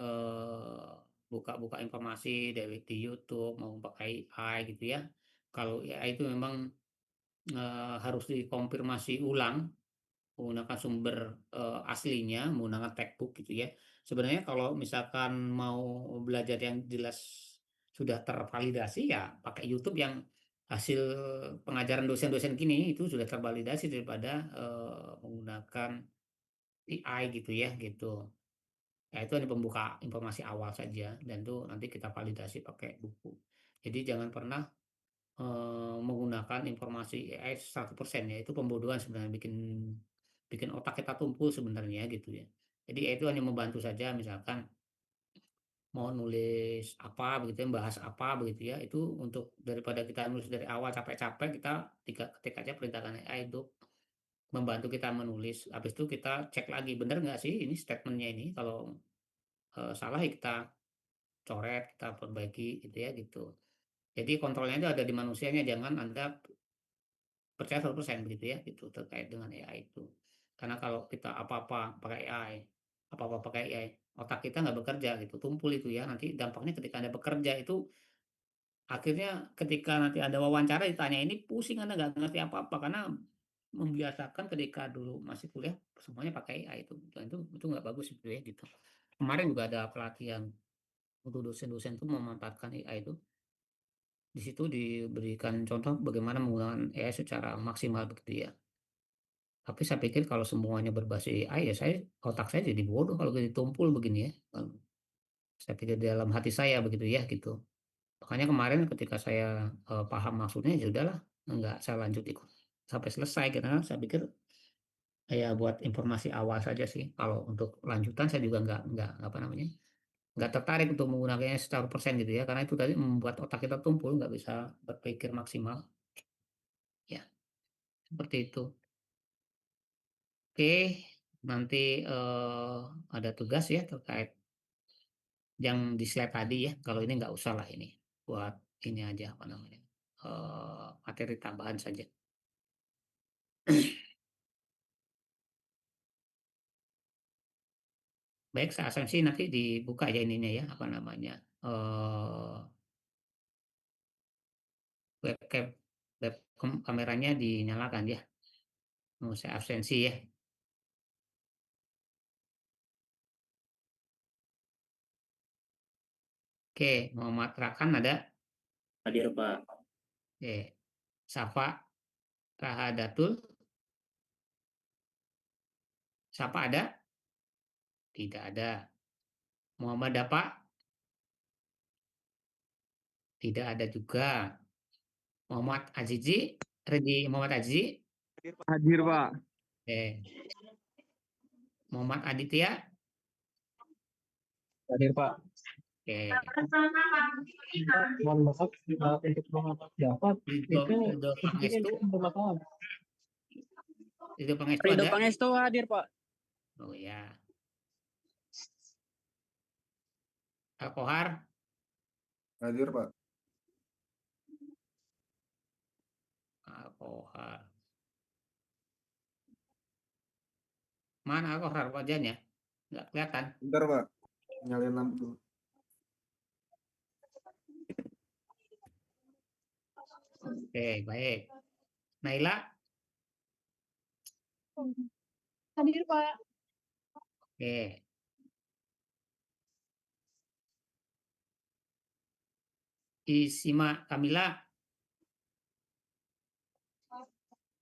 buka-buka informasi dari di YouTube mau pakai AI gitu ya. Kalau AI itu memang harus dikonfirmasi ulang menggunakan sumber aslinya, menggunakan textbook gitu ya. Sebenarnya kalau misalkan mau belajar yang jelas sudah tervalidasi ya pakai YouTube yang hasil pengajaran dosen-dosen kini itu sudah tervalidasi daripada menggunakan AI gitu ya gitu. Ya itu hanya pembuka informasi awal saja dan itu nanti kita validasi pakai buku. Jadi jangan pernah menggunakan informasi AI 100% ya itu pembodohan sebenarnya bikin bikin otak kita tumpul sebenarnya gitu ya. Jadi AI itu hanya membantu saja misalkan mau nulis apa begitu ya, bahas apa begitu ya itu untuk daripada kita nulis dari awal capek-capek kita ketik aja perintahkan AI itu membantu kita menulis. Habis itu kita cek lagi benar nggak sih ini statementnya ini kalau salah ya kita coret, kita perbaiki gitu ya gitu. Jadi kontrolnya itu ada di manusianya, jangan Anda percaya 100% begitu ya, gitu terkait dengan AI itu. Karena kalau kita apa-apa pakai AI, apa-apa pakai AI, otak kita nggak bekerja gitu, tumpul itu ya. Nanti dampaknya ketika Anda bekerja itu akhirnya ketika nanti ada wawancara ditanya ini pusing Anda nggak ngerti apa-apa karena membiasakan ketika dulu masih kuliah semuanya pakai AI itu. Dan itu nggak bagus gitu ya gitu. Kemarin juga ada pelatihan untuk dosen-dosen itu memanfaatkan AI itu. Di situ diberikan contoh bagaimana menggunakan AI secara maksimal begitu ya. Tapi saya pikir kalau semuanya berbasis AI ya otak saya jadi bodoh kalau ditumpul begini ya. Saya pikir di dalam hati saya begitu ya gitu. Makanya kemarin ketika saya paham maksudnya ya udahlah nggak saya lanjut ikut sampai selesai karena saya pikir ya buat informasi awal saja sih. Kalau untuk lanjutan saya juga nggak apa namanya nggak tertarik untuk menggunakannya 100% gitu ya karena itu tadi membuat otak kita tumpul nggak bisa berpikir maksimal ya seperti itu. Oke, nanti ada tugas ya terkait yang di slide tadi ya. Kalau ini nggak usah lah ini buat ini aja apa namanya materi tambahan saja. Baik, saya asumsi nanti dibuka ya ininya ya apa namanya webcam webcam kameranya dinyalakan ya. Mau saya absensi ya. Oke, Muhammad Rakan ada. Hadir Pak. Oke, Safa Rahadatul. Siapa ada? Tidak ada. Muhammad Dapa? Tidak ada juga. Muhammad Azizi? Redi Muhammad Azizi? Hadir, Pak. Eh, Muhammad Aditya? Hadir, Pak. Oke. Mohon maaf, untuk mengatas dapat Ridho itu Pangestu? bermasalah. Ridho Pangestu Ridho ada? Pangestu hadir Pak. Oh ya. Alkohar? Hadir, Pak. Alkohar. Mana alkohar wajahnya? Nggak kelihatan. Bentar, Pak. Nyalain lampu dulu. Oke, baik. Naila? Hadir, Pak. Oke. Isima Kamila.